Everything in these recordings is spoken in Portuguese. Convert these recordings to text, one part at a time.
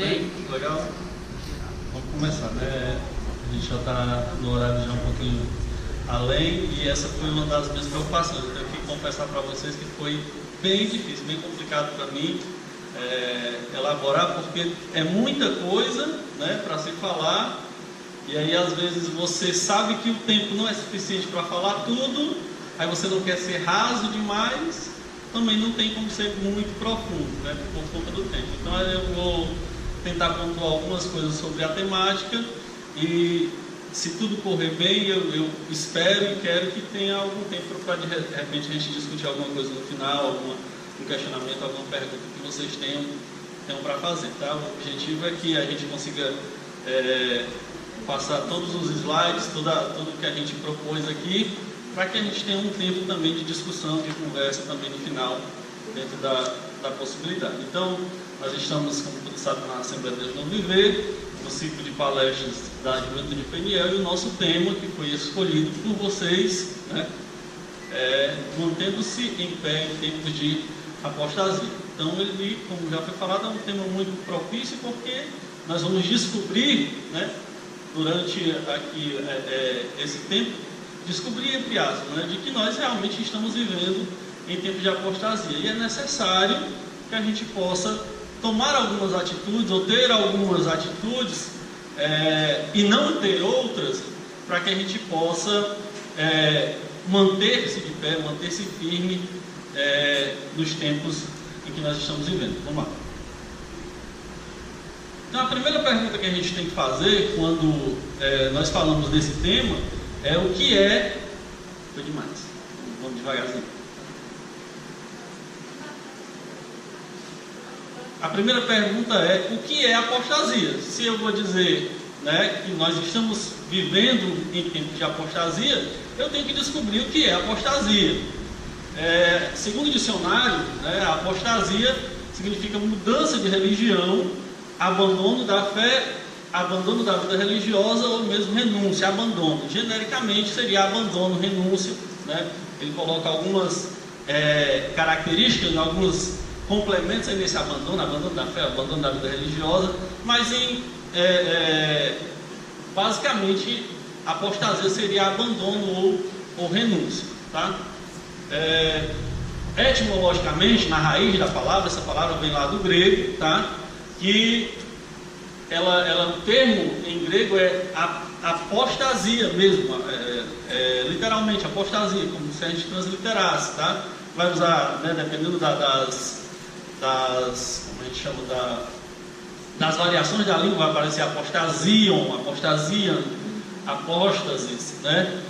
bem? Legal? Vamos começar, né? A gente já está no horário já um pouquinho além e essa foi uma das minhas preocupações. Eu tenho que confessar para vocês que foi bem difícil, bem complicado para mim elaborar, porque é muita coisa, né, para se falar, e aí às vezes você sabe que o tempo não é suficiente para falar tudo, aí você não quer ser raso demais, também não tem como ser muito profundo, né, por conta do tempo. Então eu vou tentar pontuar algumas coisas sobre a temática e, se tudo correr bem, eu espero e quero que tenha algum tempo para de repente a gente discutir alguma coisa no final, um questionamento, alguma pergunta que vocês tenham para fazer, tá? O objetivo é que a gente consiga passar todos os slides, tudo que a gente propôs aqui, para que a gente tenha um tempo também de discussão, de conversa também no final, dentro da possibilidade. Então, nós estamos, como todos sabem, na Assembleia de Deus Novo Viver, no ciclo de palestras da Juventude Peniel, e o nosso tema, que foi escolhido por vocês, né, mantendo-se em pé em tempos de apostasia. Então, ele, como já foi falado, é um tema muito propício, porque nós vamos descobrir, né, durante aqui esse tempo, descobrir, entre aspas, né, de que nós realmente estamos vivendo em tempo de apostasia, e é necessário que a gente possa tomar algumas atitudes, ou ter algumas atitudes, e não ter outras, para que a gente possa manter-se de pé, manter-se firme nos tempos em que nós estamos vivendo. Vamos lá. Então, a primeira pergunta que a gente tem que fazer quando nós falamos desse tema é o que é... Foi demais, vamos devagarzinho. A primeira pergunta é: o que é apostasia? Se eu vou dizer, né, que nós estamos vivendo em tempos de apostasia, eu tenho que descobrir o que é apostasia. Segundo o dicionário, né, a apostasia significa mudança de religião, abandono da fé, abandono da vida religiosa ou mesmo renúncia, abandono. Genericamente seria abandono, renúncia, né? Ele coloca algumas características, alguns complementos aí nesse abandono, abandono da fé, abandono da vida religiosa, mas basicamente apostasia seria abandono ou renúncia, tá? Etimologicamente, na raiz da palavra, essa palavra vem lá do grego, tá? Que o termo em grego é apostasia mesmo, literalmente apostasia, como se a gente transliterasse, tá? Vai usar, né, dependendo como a gente chama, das variações da língua, vai aparecer apostasiam, apostasian, apóstasis, né?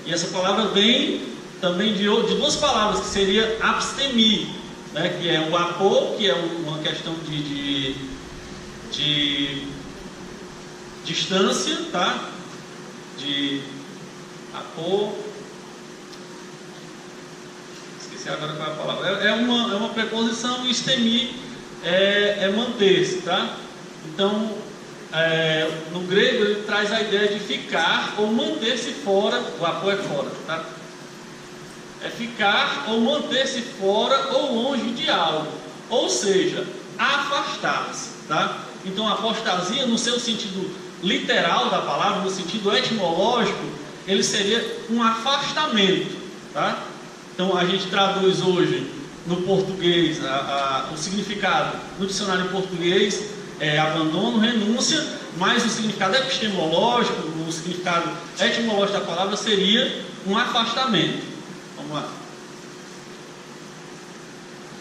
E essa palavra vem também de duas palavras, que seria abstemi, né? Que é o apo, que é uma questão de distância, tá? De apo, esqueci agora qual é a palavra, é uma preposição, e estemi é manter-se, tá? Então, no grego ele traz a ideia de ficar ou manter-se fora. O apo é fora, tá? É ficar ou manter-se fora ou longe de algo, ou seja, afastar-se, tá? Então, a apostasia, no seu sentido literal da palavra, no sentido etimológico, ele seria um afastamento, tá? Então, a gente traduz hoje no português o significado no dicionário em português é abandono, renúncia, mas o significado epistemológico, o significado etimológico da palavra seria um afastamento. Vamos lá.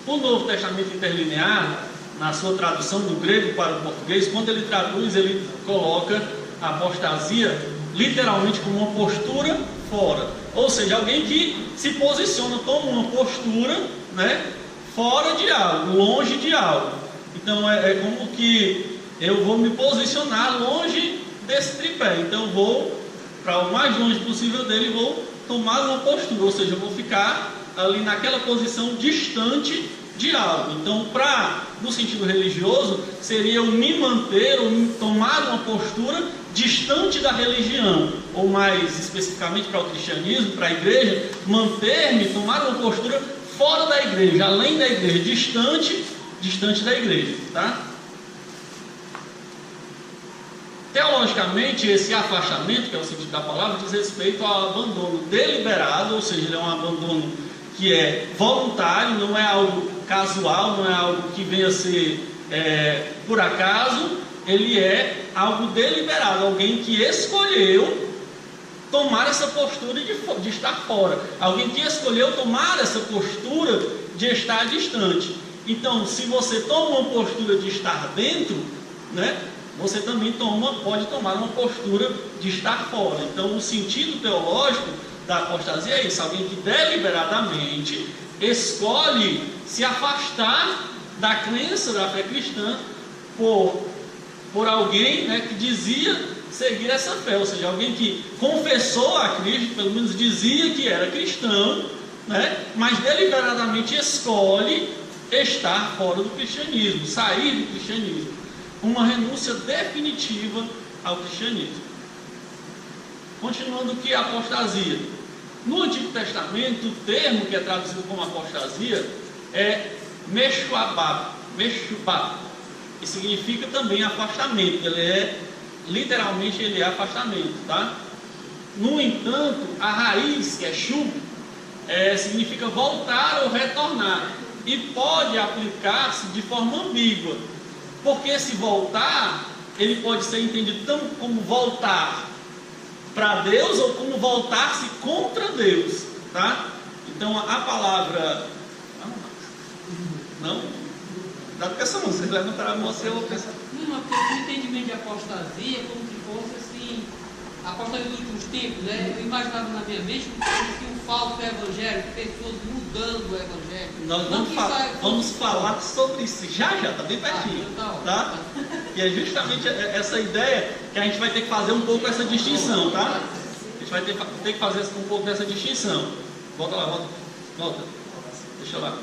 O Novo Testamento Interlinear, na sua tradução do grego para o português, quando ele traduz, ele coloca a apostasia literalmente como uma postura fora, ou seja, alguém que se posiciona, toma uma postura, né, fora de algo, longe de algo. Então é como que eu vou me posicionar longe desse tripé, então eu vou para o mais longe possível dele e vou tomar uma postura, ou seja, eu vou ficar ali naquela posição distante de algo. Então, no sentido religioso, seria eu me manter ou tomar uma postura distante da religião, ou mais especificamente para o cristianismo, para a igreja, manter-me, tomar uma postura fora da igreja, além da igreja, distante da igreja, tá? Teologicamente, esse afastamento, que é o sentido da palavra, diz respeito ao abandono deliberado, ou seja, ele é um abandono que é voluntário, não é algo casual, não é algo que venha a ser por acaso, ele é algo deliberado, alguém que escolheu tomar essa postura de estar fora, alguém que escolheu tomar essa postura de estar distante. Então, se você toma uma postura de estar dentro, né, você também pode tomar uma postura de estar fora. Então, o sentido teológico da apostasia é isso: alguém que deliberadamente escolhe se afastar da crença da fé cristã por alguém, né, que dizia seguir essa fé, ou seja, alguém que confessou a Cristo, pelo menos dizia que era cristão, né, mas deliberadamente escolhe estar fora do cristianismo, sair do cristianismo, uma renúncia definitiva ao cristianismo. Continuando, o que é apostasia? No Antigo Testamento, o termo que é traduzido como apostasia é meshubá, que significa também afastamento. Literalmente ele é afastamento, tá? No entanto, a raiz, que é shub, significa voltar ou retornar, e pode aplicar-se de forma ambígua, porque esse voltar, ele pode ser entendido tanto como voltar para Deus ou como voltar-se contra Deus, tá? Então a palavra não dá para essa música, vocês levantaram a mão assim, eu vou pensar. Não, porque o entendimento de apostasia é como se fosse assim, a apostasia dos últimos tempos, né? Eu imaginava na minha mente que um falso evangelho, pessoas mudando o evangelho. Nós vamos falar sobre isso já, está bem pertinho, tá? E é justamente essa ideia que a gente vai ter que fazer um pouco essa distinção, tá? A gente vai ter que fazer um pouco dessa distinção. Volta lá, volta. Deixa lá.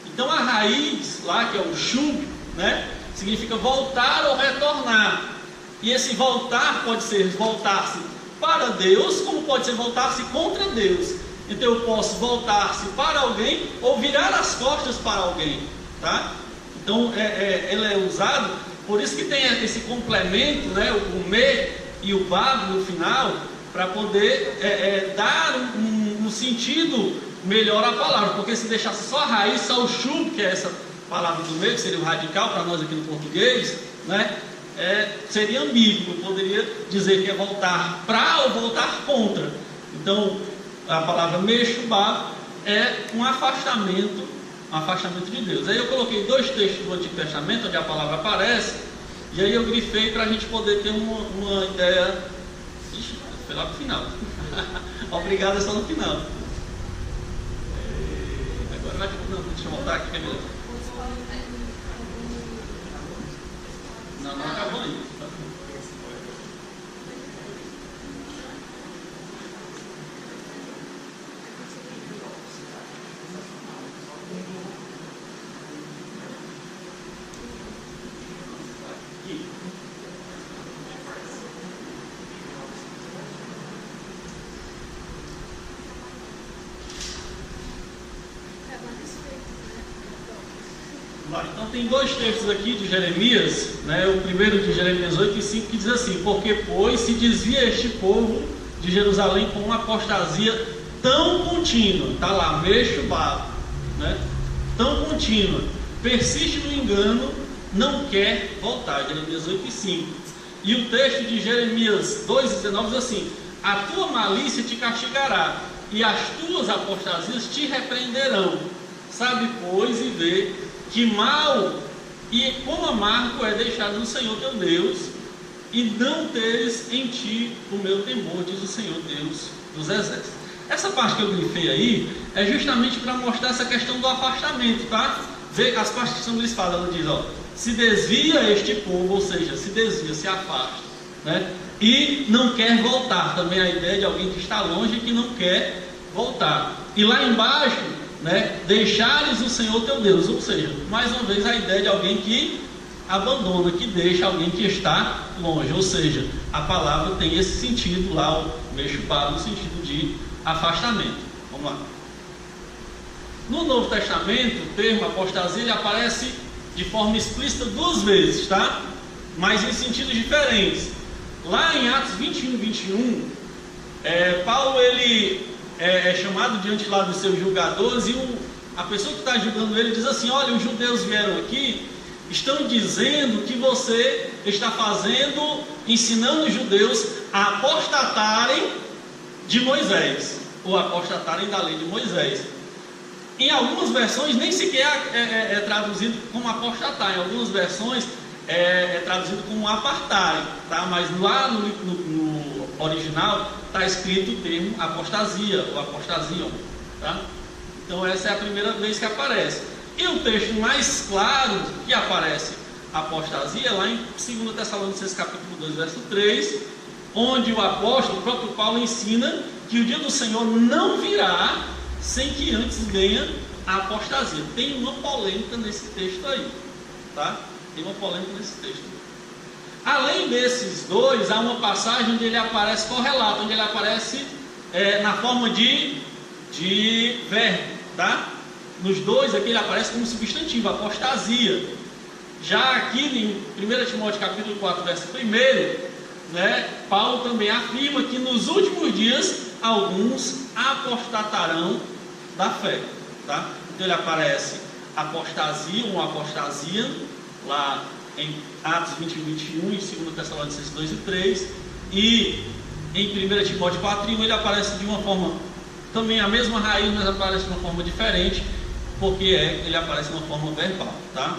Então a raiz lá, que é o shub, né, significa voltar ou retornar. E esse voltar pode ser voltar-se para Deus, como pode ser voltar-se contra Deus. Então eu posso voltar-se para alguém ou virar as costas para alguém, tá? Então ele é usado, por isso que tem esse complemento, né, o me e o bab no final, para poder dar um sentido melhor à palavra, porque se deixasse só a raiz, só o shub, que é essa palavra do meio, que seria o radical para nós aqui no português, né, seria ambíguo, eu poderia dizer que é voltar para ou voltar contra. Então a palavra meshubá é um afastamento de Deus. Aí eu coloquei 2 textos do Antigo Testamento onde a palavra aparece, e aí eu grifei para a gente poder ter uma ideia. Ixi, foi lá para o final. Obrigado, é só no final. Agora vai. Não, deixa eu voltar aqui, que é melhor. Não acabou ainda. Tá? Então tem 2 textos aqui de Jeremias, né? O primeiro de Jeremias 8:5, que diz assim: porque pois se desvia este povo de Jerusalém com uma apostasia tão contínua, está lá, meshubá, né? Tão contínua, persiste no engano, não quer voltar. Jeremias 8:5. E o texto de Jeremias 2:19 diz assim: a tua malícia te castigará, e as tuas apostasias te repreenderão. Sabe, pois, e vê que mal e quão amargo é deixar o Senhor teu Deus e não teres em ti o meu temor, diz o Senhor Deus dos exércitos. Essa parte que eu grifei aí é justamente para mostrar essa questão do afastamento, tá? Vê as partes que são grifadas, ela diz, ó, se desvia este povo, ou seja, se desvia, se afasta, né? E não quer voltar, também a ideia de alguém que está longe e que não quer voltar. E lá embaixo, né, deixares o Senhor teu Deus, ou seja, mais uma vez a ideia de alguém que abandona, que deixa alguém que está longe, ou seja, a palavra tem esse sentido lá, o meshubá, no sentido de afastamento. Vamos lá. No Novo Testamento, o termo apostasia ele aparece de forma explícita 2 vezes, tá? Mas em sentidos diferentes. Lá em Atos 21, Paulo ele é chamado diante lá dos seus julgadores e a pessoa que está julgando ele diz assim: olha, os judeus vieram aqui, estão dizendo que você está ensinando os judeus a apostatarem de Moisés, ou apostatarem da lei de Moisés. Em algumas versões nem sequer é traduzido como apostatar, em algumas versões é traduzido como apartarem, tá? Mas lá no original está escrito o termo apostasia, ou apostasiam, tá? Então essa é a primeira vez que aparece. E o texto mais claro que aparece apostasia, lá em 2 Tessalonicenses capítulo 2, verso 3, onde o apóstolo, o próprio Paulo, ensina que o dia do Senhor não virá sem que antes venha a apostasia. Tem uma polêmica nesse texto aí, tá? Tem uma polêmica nesse texto. Além desses dois, há uma passagem onde ele aparece correlato, onde ele aparece na forma de verbo, tá? Nos dois aqui ele aparece como substantivo, apostasia. Já aqui em 1 Timóteo capítulo 4, verso 1, né, Paulo também afirma que nos últimos dias alguns apostatarão da fé, tá? Então ele aparece apostasia, uma apostasia, lá em Atos 21, em 2 Tessalonicenses 2 e 3, e em 1 Timóteo 4, ele aparece de uma forma, também a mesma raiz, mas aparece de uma forma diferente, porque ele aparece de uma forma verbal, tá?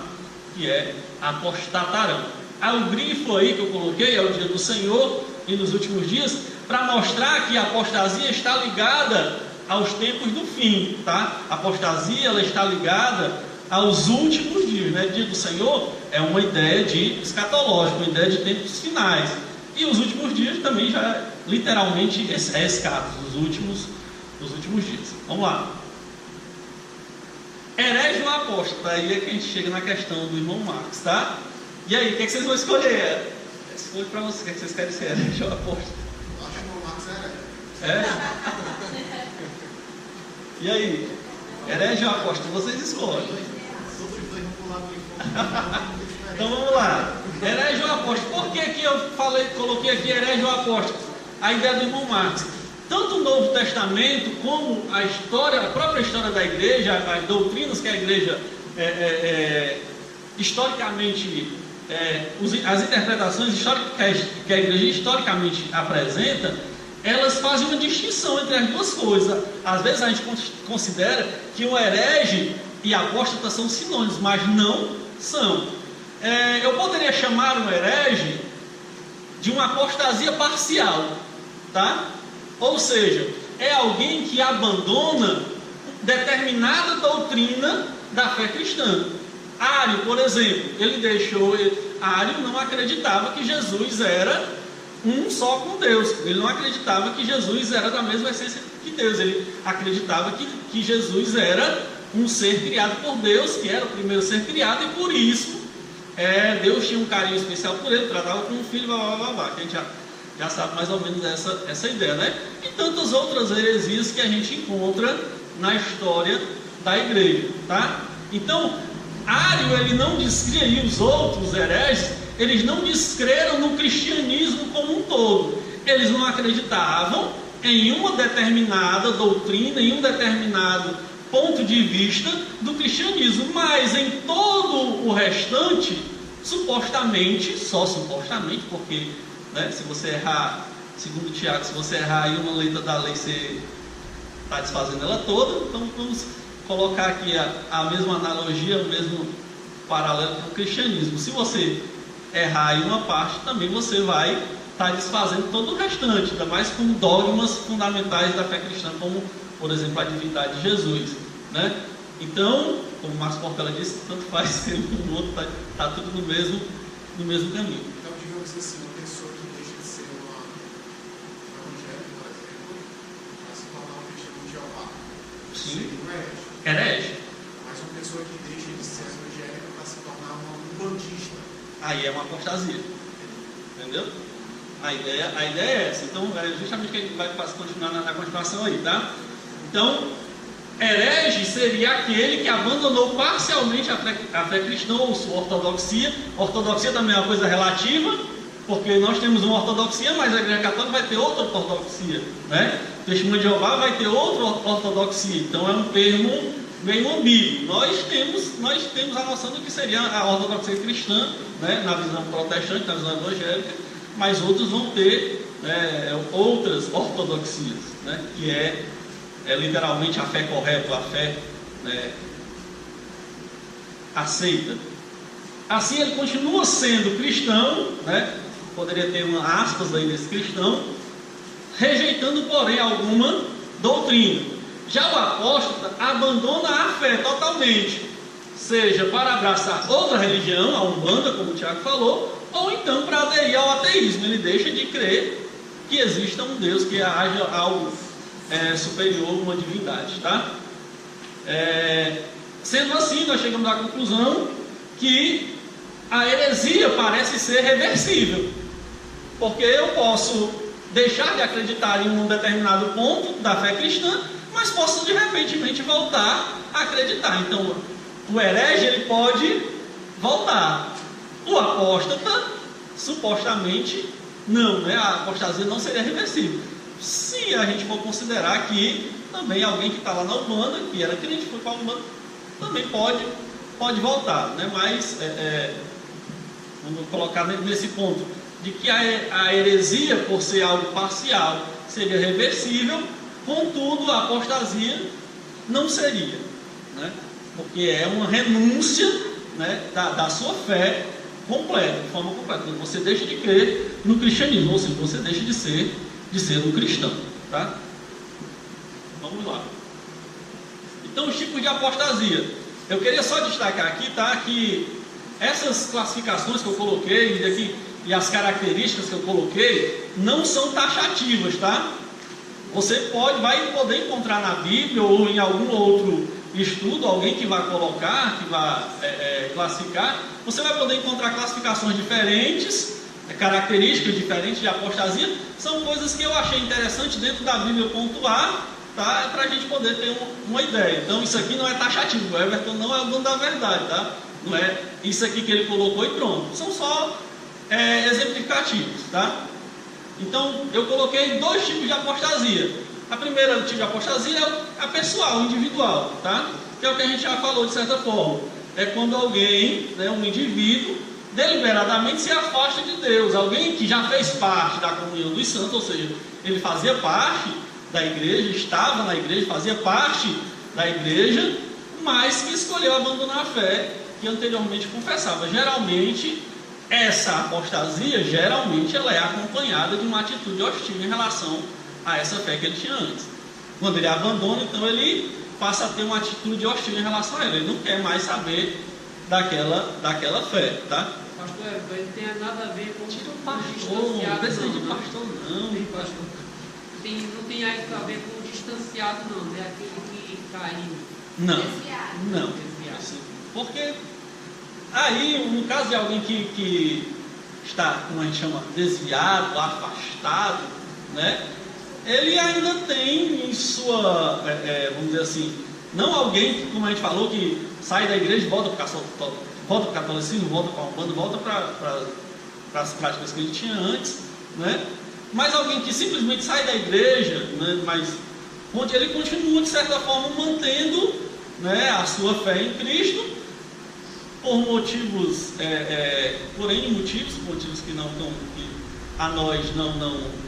Que é apostatarão. O grifo aí que eu coloquei é o dia do Senhor e nos últimos dias, para mostrar que a apostasia está ligada aos tempos do fim, tá? A apostasia, ela está ligada aos últimos dias, né? Dia do Senhor é uma ideia de escatológica, uma ideia de tempos finais. E os últimos dias também já literalmente é escatos, os últimos dias. Vamos lá. Herege ou apóstolo? Aí é que a gente chega na questão do irmão Marcos, tá? E aí, o que vocês vão escolher? Escolhe para vocês, o que vocês querem ser, herege ou apóstolo? Eu acho que o irmão Marcos é herege. E aí? Herege ou apóstolo? Vocês escolhem. Então vamos lá. Herege ou apóstolo? Por que eu coloquei aqui herege ou apóstolo? A ideia do irmão Marcos. Tanto o Novo Testamento como a própria história da igreja, as doutrinas que a igreja historicamente, as interpretações históricas que a igreja historicamente apresenta, elas fazem uma distinção entre as duas coisas. Às vezes a gente considera que um herege e apóstata são sinônimos, mas não são. Eu poderia chamar um herege de uma apostasia parcial, tá? Ou seja, é alguém que abandona determinada doutrina da fé cristã. Ário, por exemplo, Ário não acreditava que Jesus era um só com Deus. Ele não acreditava que Jesus era da mesma essência que Deus. Ele acreditava que Jesus era um ser criado por Deus, que era o primeiro ser criado, e por isso Deus tinha um carinho especial por ele, tratava como um filho, que a gente já sabe mais ou menos essa ideia, né? E tantas outras heresias que a gente encontra na história da igreja, tá? Então, Ário, ele não descria, e os outros hereges, eles não descreram no cristianismo como um todo. Eles não acreditavam em uma determinada doutrina, em um determinado ponto de vista do cristianismo, mas em todo o restante, supostamente, só supostamente, porque, né, se você errar, segundo Tiago, se você errar aí uma letra da lei, você está desfazendo ela toda. Então vamos colocar aqui a mesma analogia, o mesmo paralelo com o cristianismo. Se você errar em uma parte, também você vai estar desfazendo todo o restante, ainda mais com dogmas fundamentais da fé cristã, como, por exemplo, a divindade de Jesus, né? Então, como o Marcos Portela disse, tanto faz ser um outro, está tudo no mesmo caminho. Então, digamos assim, uma pessoa que deixa de ser uma evangélica, por exemplo, para se tornar uma cristã de Jeová, seria um herege. Mas uma pessoa que deixa de ser evangélica para se tornar uma umbandista, aí é uma apostasia, entendeu? A ideia é essa. Então, é justamente o que a gente vai continuar na continuação aí, tá? Então, herege seria aquele que abandonou parcialmente a fé cristã ou sua ortodoxia. Ortodoxia também é uma coisa relativa, Porque nós temos uma ortodoxia, mas a Igreja Católica vai ter outra ortodoxia, né? O Testemunho de Jeová vai ter outra ortodoxia. Então é um termo meio ambíguo. Nós temos a noção do que seria a ortodoxia cristã, né? Na visão protestante, na visão evangélica, mas outros vão ter outras ortodoxias, né? Que é literalmente a fé correta, a fé aceita. Assim ele continua sendo cristão, né? Poderia ter uma aspas aí desse cristão, rejeitando, porém, alguma doutrina. Já o apóstolo abandona a fé totalmente, seja para abraçar outra religião, a Umbanda, como o Tiago falou, ou então para aderir ao ateísmo. Ele deixa de crer que exista um Deus, que haja algo superior, uma divindade, tá? Sendo assim, nós chegamos à conclusão que a heresia parece ser reversível, porque eu posso deixar de acreditar em um determinado ponto da fé cristã, mas posso de repente voltar a acreditar. Então, o herege ele pode voltar. O apóstata, supostamente, não, né? A apostasia não seria reversível. Se a gente for considerar que também alguém que está lá na Umbanda, que era crente, foi para a Umbanda, também pode voltar, né? Mas vamos colocar nesse ponto de que a heresia, por ser algo parcial, seria reversível, contudo a apostasia não seria, né? Porque é uma renúncia, né, da sua fé completa, de forma completa. Você deixa de crer no cristianismo, ou seja, você deixa de ser um cristão, tá? Vamos lá. Então, os tipos de apostasia. Eu queria só destacar aqui, tá, que essas classificações que eu coloquei e as características que eu coloquei não são taxativas, tá? Você vai poder encontrar na Bíblia ou em algum outro estudo, alguém que vai colocar, que vai classificar, você vai poder encontrar classificações diferentes, características diferentes de apostasia. São coisas que eu achei interessante dentro da Bíblia pontuar, tá? Para a gente poder ter uma ideia. Então isso aqui não é taxativo, o Everton não é o dono da verdade, tá? Não é isso aqui que ele colocou e pronto. São só exemplificativos, tá? Então eu coloquei 2 tipos de apostasia. A primeira tipo de apostasia é a pessoal, individual, tá? Que é o que a gente já falou de certa forma. É quando alguém, né, um indivíduo, deliberadamente se afasta de Deus. Alguém que já fez parte da comunhão dos santos, ou seja, ele fazia parte da igreja, estava na igreja, fazia parte da igreja, mas que escolheu abandonar a fé que anteriormente confessava. Geralmente, essa apostasia, ela é acompanhada de uma atitude hostil em relação a essa fé que ele tinha antes. Quando ele abandona, então ele passa a ter uma atitude hostil em relação a ela. Ele não quer mais saber daquela fé, tá? Pastor, ele tem nada a ver com pastor, não precisa de pastor não. Tem pastor. Não tem isso a ver com o distanciado não, é aquele que caiu. Não. Desviado. Porque aí, no caso de alguém que está, como a gente chama, desviado, afastado, né? Ele ainda tem em sua, vamos dizer assim, não alguém, como a gente falou, que sai da igreja e volta para o catolicismo, volta para a Umbanda, volta para as práticas que ele tinha antes, né? Mas alguém que simplesmente sai da igreja, né? Mas onde ele continua, de certa forma, mantendo, né, a sua fé em Cristo, por motivos, por N motivos que não estão, que a nós não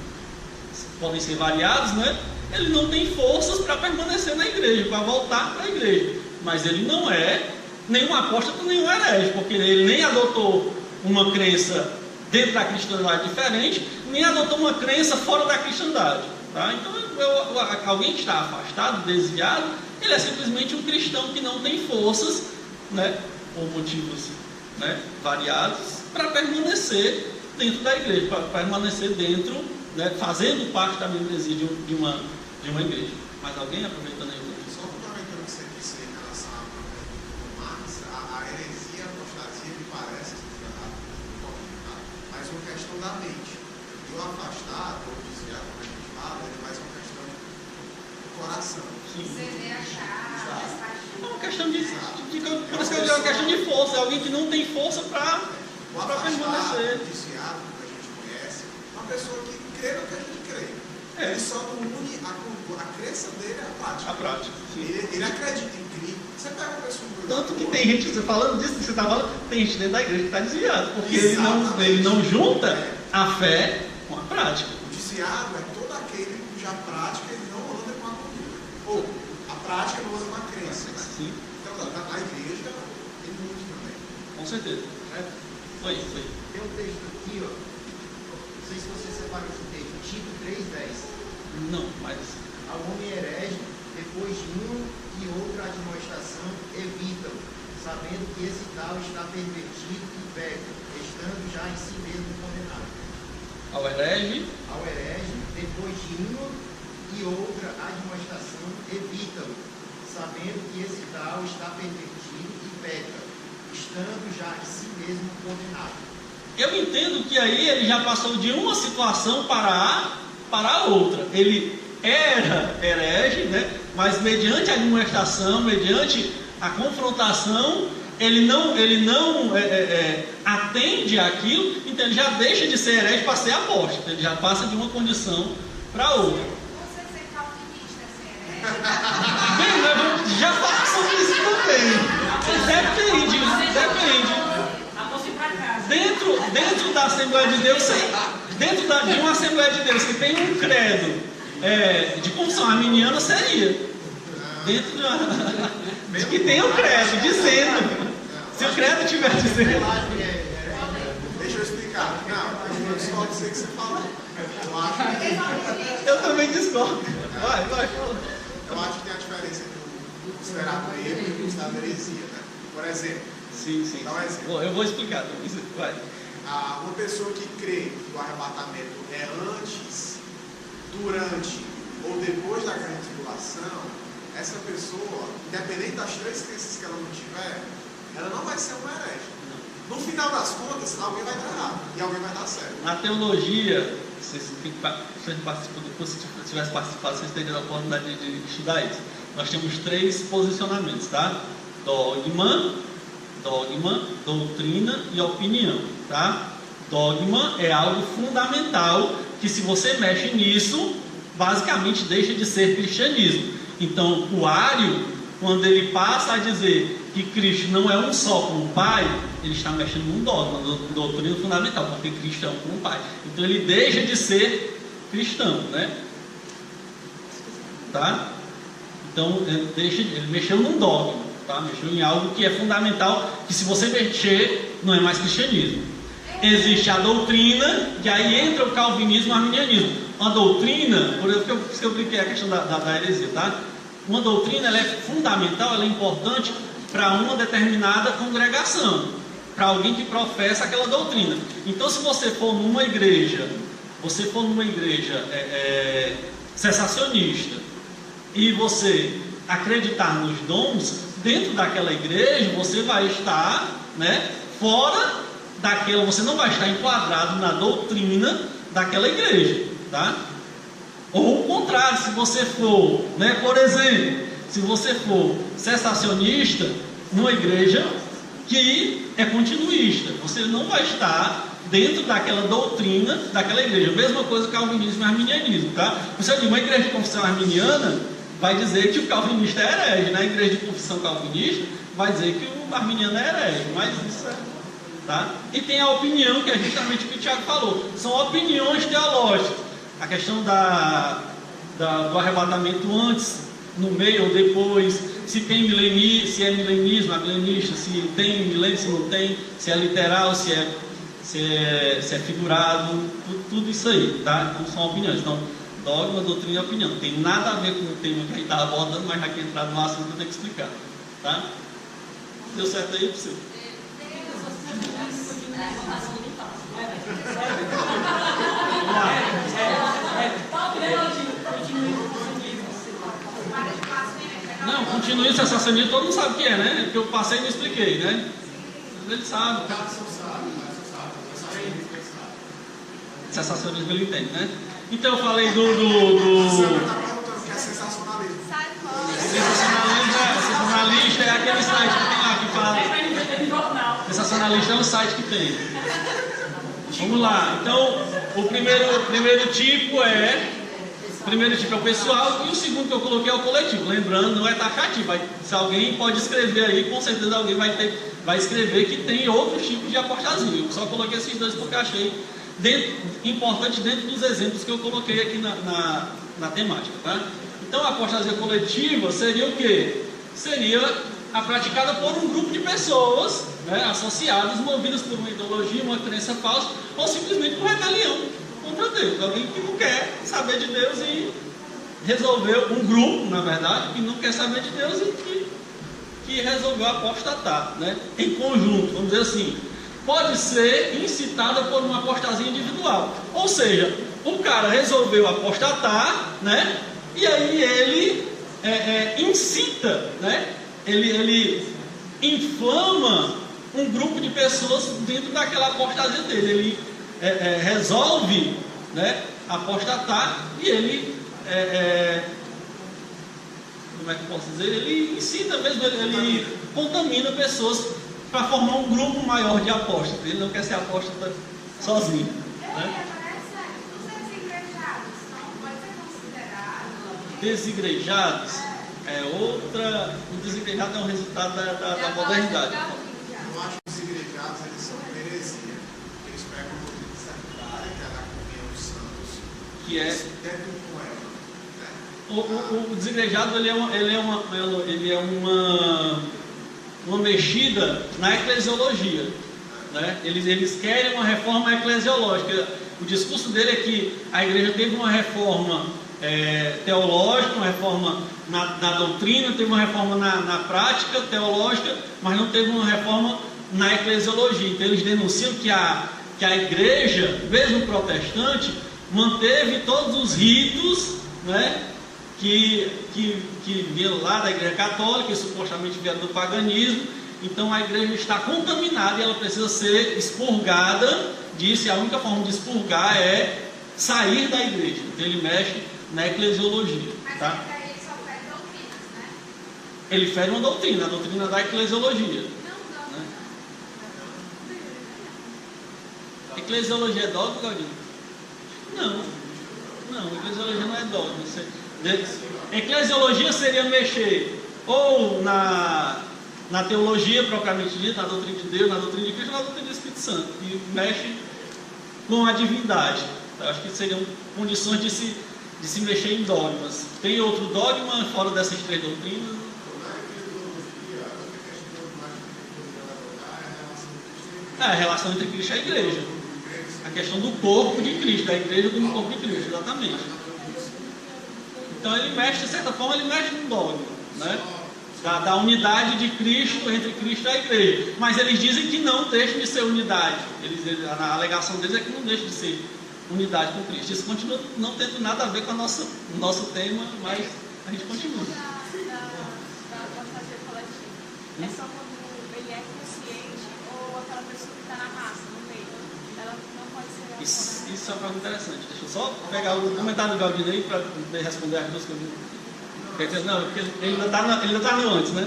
podem ser variados, né? Ele não tem forças para permanecer na igreja, para voltar para a igreja. Mas ele não é nenhum apóstolo, nenhum herege, porque ele nem adotou uma crença dentro da cristandade diferente, nem adotou uma crença fora da cristandade, tá? Então, alguém que está afastado, desviado, ele é simplesmente um cristão que não tem forças, né, por motivos, né, variados, para permanecer dentro da igreja, para permanecer dentro, né, fazendo parte da membresia de uma igreja. Mas alguém aproveitando aí? Só complementando o que você disse em relação a Marx, a heresia, a apostasia me parece mais uma questão da mente. E o afastado, ou desviar, como a gente fala, é mais uma questão do coração. É uma questão por isso que eu digo, é uma questão de força. É alguém que não tem força para permanecer. Desviado, que a gente pessoa que crê no que a gente crê. Ele só não une a crença dele à prática. A prática. Ele acredita em Cristo. Você pega uma pessoa que... Tanto que tem gente, você falando disso que você está falando, tem gente dentro da igreja que está desviado, porque ele não junta a fé com a prática. O desviado é todo aquele cuja prática ele não anda com a cultura. Ou a prática não anda com a crença. Né? Sim. Então, na igreja, tem muito também. Com certeza. Foi. Tem um texto aqui, ó. Não sei se você separou esse texto. Tito 3,10. Não, mas... Ao homem herege, depois de um e outra admoestação, evitam, sabendo que esse tal está pervertido e peca, estando já em si mesmo condenado. Ao herege, depois de uma e outra admoestação, evitam, sabendo que esse tal está pervertido e peca, estando já em si mesmo condenado. Eu entendo que aí ele já passou de uma situação para a outra. Ele era herege, né? Mas mediante a admoestação, mediante a confrontação, ele não atende àquilo, então ele já deixa de ser herege para ser apóstolo. Ele já passa de uma condição para outra. Você ser calvinista, ser herege? Bem, nós já falamos sobre isso também. Depende. Dentro da Assembleia de Deus, dentro de uma Assembleia de Deus que tem um credo de confissão arminiana, seria. Dentro de que tem um credo dizendo. Se o credo estiver dizendo. Deixa eu explicar. Não, eu discordo disso que você falou. Eu também discordo. Vai, fala. Eu acho que tem a diferença entre o considerado erro e o considerado heresia, né? Por exemplo. Sim. Dá um exemplo. Bom, eu vou explicar. Vai. Uma pessoa que crê que o arrebatamento é antes, durante ou depois da grande tribulação, essa pessoa, independente das três crenças que ela não tiver, ela não vai ser uma herege. No final das contas, alguém vai dar errado e alguém vai dar certo. Na teologia, se você participou do curso, se tivesse participado, vocês teriam a oportunidade de estudar isso. Nós temos 3 posicionamentos, tá? Dogma, doutrina e opinião, tá? Dogma é algo fundamental que, se você mexe nisso, basicamente deixa de ser cristianismo. Então, o Ário, quando ele passa a dizer que Cristo não é um só com o Pai, ele está mexendo num dogma, doutrina fundamental, porque Cristo é um com o Pai. Então, ele deixa de ser cristão, né? Tá? Então, ele mexeu num dogma, tá? Mexeu em algo que é fundamental, que se você mexer, não é mais cristianismo. Existe a doutrina, e aí entra o calvinismo e o arminianismo. Uma doutrina, por isso que eu expliquei a questão da heresia, tá? Uma doutrina, ela é fundamental, ela é importante para uma determinada congregação, para alguém que professa aquela doutrina. Então, se você for numa igreja, cessacionista, e você acreditar nos dons, dentro daquela igreja, você vai estar, né, fora daquela, você não vai estar enquadrado na doutrina daquela igreja, tá? Ou o contrário, se você for, né, por exemplo, se você for cessacionista numa igreja que é continuista, você não vai estar dentro daquela doutrina daquela igreja. Mesma coisa com o calvinismo e o arminianismo, tá? Você de uma igreja de confissão arminiana vai dizer que o calvinista é herege, né? A igreja de confissão calvinista vai dizer que o arminiano é herege, mas isso é... Tá? E tem a opinião, que é justamente o que o Tiago falou, são opiniões teológicas. A questão do arrebatamento antes, no meio ou depois, se tem se é milenismo, milenista, se tem milênio, se não tem, se é literal, se é figurado, tudo isso aí, tá? Então são opiniões. Então, dogma, doutrina e opinião. Não tem nada a ver com o tema que a gente estava abordando, mas já que entrar no assunto eu tenho que explicar, tá? Deu certo aí para você? Não, continue cessacionismo, todo mundo sabe o que é, né? Porque eu passei e não expliquei, né? Ele sabe. Cessacionismo ele entende, né? Então eu falei do... Você está perguntando o que é sensacionalismo. Sensacionalista é aquele site que tem lá que fala. Sensacionalista é um site que tem. Vamos lá. Então, o primeiro tipo é o pessoal, e o segundo que eu coloquei é o coletivo. Lembrando, não é taxativo. Se alguém pode escrever aí, com certeza alguém vai escrever que tem outros tipos de apostasia. Eu só coloquei esses dois porque achei importante dentro dos exemplos que eu coloquei aqui na temática. Tá? Então, a apostasia coletiva seria o quê? Seria a praticada por um grupo de pessoas, né, associadas, movidas por uma ideologia, uma crença falsa, ou simplesmente por rebelião contra Deus. Alguém que não quer saber de Deus e resolveu, um grupo, na verdade, que não quer saber de Deus e que resolveu apostatar, né, em conjunto, vamos dizer assim. Pode ser incitada por uma apostasia individual. Ou seja, o cara resolveu apostatar, né, e aí ele incita, né, ele inflama um grupo de pessoas dentro daquela apostasia dele. Ele resolve, né, apostatar e ele, como é que eu posso dizer? Ele incita mesmo, ele contamina pessoas para formar um grupo maior de apóstatas. Ele não quer ser apóstata sozinho, né? Desigrejados é outra. O desigrejado é um resultado da modernidade. Eu acho que os desigrejados eles são heresia. Eles pegam o doutrina secundária, que é a comunhão dos santos, que é tentam com ela, né? o desigrejado, ele é uma mexida na eclesiologia, né? Eles querem uma reforma eclesiológica. O discurso dele é que a igreja teve uma reforma teológica, uma reforma na doutrina, teve uma reforma na prática teológica, mas não teve uma reforma na eclesiologia. Então eles denunciam que a igreja, mesmo protestante, manteve todos os ritos, né, que vieram lá da igreja católica, e supostamente vieram do paganismo. Então a igreja está contaminada e ela precisa ser expurgada disso, e a única forma de expurgar é sair da igreja. Então ele mexe na eclesiologia. Tá? Mas ele só fere doutrinas, né? Ele fere uma doutrina, a doutrina da eclesiologia. Não. Né? Eclesiologia é dogma, Galdinho? Não, eclesiologia não é dogma. Eclesiologia seria mexer ou na teologia propriamente dita, na doutrina de Deus, na doutrina de Cristo, na doutrina do Espírito Santo, e mexe com a divindade. Eu acho que seriam condições de se mexer em dogmas. Tem outro dogma fora dessas três doutrinas? A relação entre Cristo e a igreja. A questão do corpo de Cristo, da igreja do corpo de Cristo, exatamente. Então ele mexe, de certa forma, ele mexe num dogma, né? Da unidade de Cristo, entre Cristo e a igreja. Mas eles dizem que não deixa de ser unidade. A alegação deles é que não deixa de ser unidade com Cristo. Isso continua não tendo nada a ver com o nosso tema, mas a gente continua. Da apostasia coletiva. É só quando ele é consciente ou aquela pessoa que está na raça, no meio. Ela não pode ser. Isso é uma pergunta interessante. Deixa eu só pegar o comentário do Galdinei para poder responder as duas coisas. Quer dizer, não, porque ele ainda está no antes, né?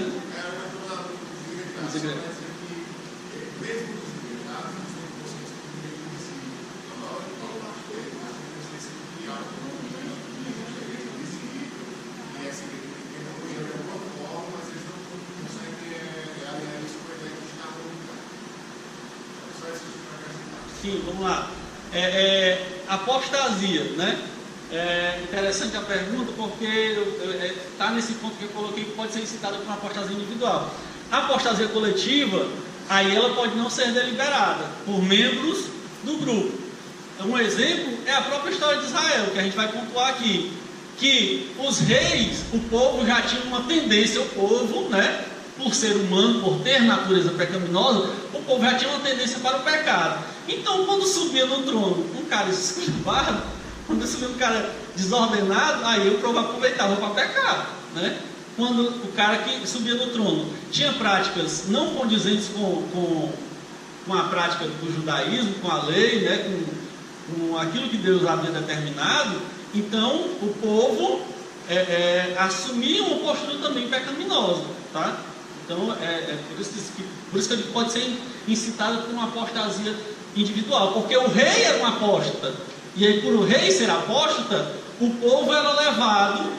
Sim, vamos lá. Apostasia, né? É interessante a pergunta porque está nesse ponto que eu coloquei que pode ser incitada por uma apostasia individual. A apostasia coletiva, aí ela pode não ser deliberada por membros do grupo. Um exemplo é a própria história de Israel, que a gente vai pontuar aqui. Que os reis, o povo já tinha uma tendência, o povo, né? Por ser humano, por ter natureza pecaminosa, o povo já tinha uma tendência para o pecado. Então, quando subia no trono um cara escrevado, quando subia um cara desordenado, aí o povo aproveitava para pecar, né? Quando o cara que subia no trono tinha práticas não condizentes com a prática do judaísmo, com a lei, né? Com aquilo que Deus havia determinado, então o povo assumia uma postura também pecaminosa, tá? Então, por isso que ele pode ser incitado por uma apostasia individual, porque o rei era um apóstata, e aí por o rei ser apóstata, o povo era levado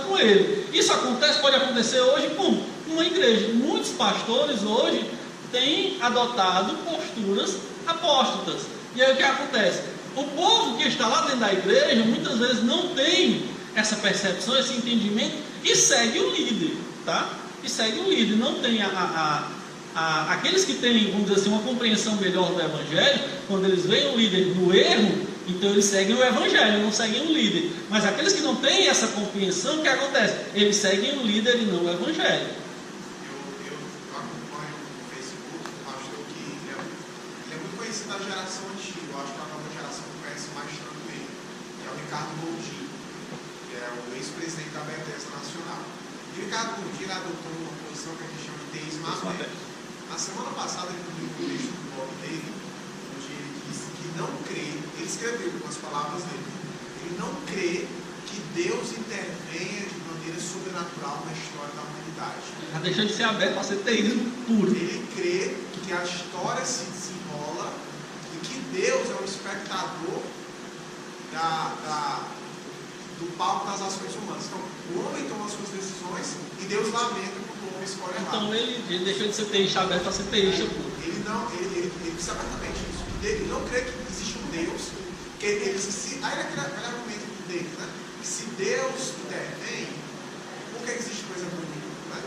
com ele. Isso pode acontecer hoje com uma igreja. Muitos pastores hoje têm adotado posturas apóstatas. E aí o que acontece? O povo que está lá dentro da igreja muitas vezes não tem essa percepção, esse entendimento, e segue o líder, tá? E segue o líder, não tem aqueles que têm, vamos dizer assim, uma compreensão melhor do evangelho. Quando eles veem o líder no erro, então eles seguem o evangelho, não seguem o líder. Mas aqueles que não têm essa compreensão, o que acontece? Eles seguem o líder e não o evangelho. Eu acompanho no Facebook um pastor que ele é muito conhecido da geração antiga. Eu acho que a nova geração conhece mais tanto ele, que é o Ricardo Goldi, que é o ex-presidente da Bethesda Nacional. E o Ricardo Goldi adotou uma posição que a gente chama de teísmo aberto. Na semana passada ele publicou um texto no blog dele, onde ele disse que não crê, ele escreveu com as palavras dele, ele não crê que Deus intervenha de maneira sobrenatural na história da humanidade. Já deixou de ser aberto para ser teísmo puro. Ele crê que a história se desenrola e que Deus é o espectador do palco das ações humanas. Então, o homem toma as suas decisões e Deus lamenta quando o homem escolhe errado. Então ele deixou de ser teísta aberto para ser teísta puro. Ele disse exatamente isso. Ele não crê que existe um Deus. Que ele disse, aí aquele argumento dele, né? Que se Deus intervém, por que existe coisa bonita? Né?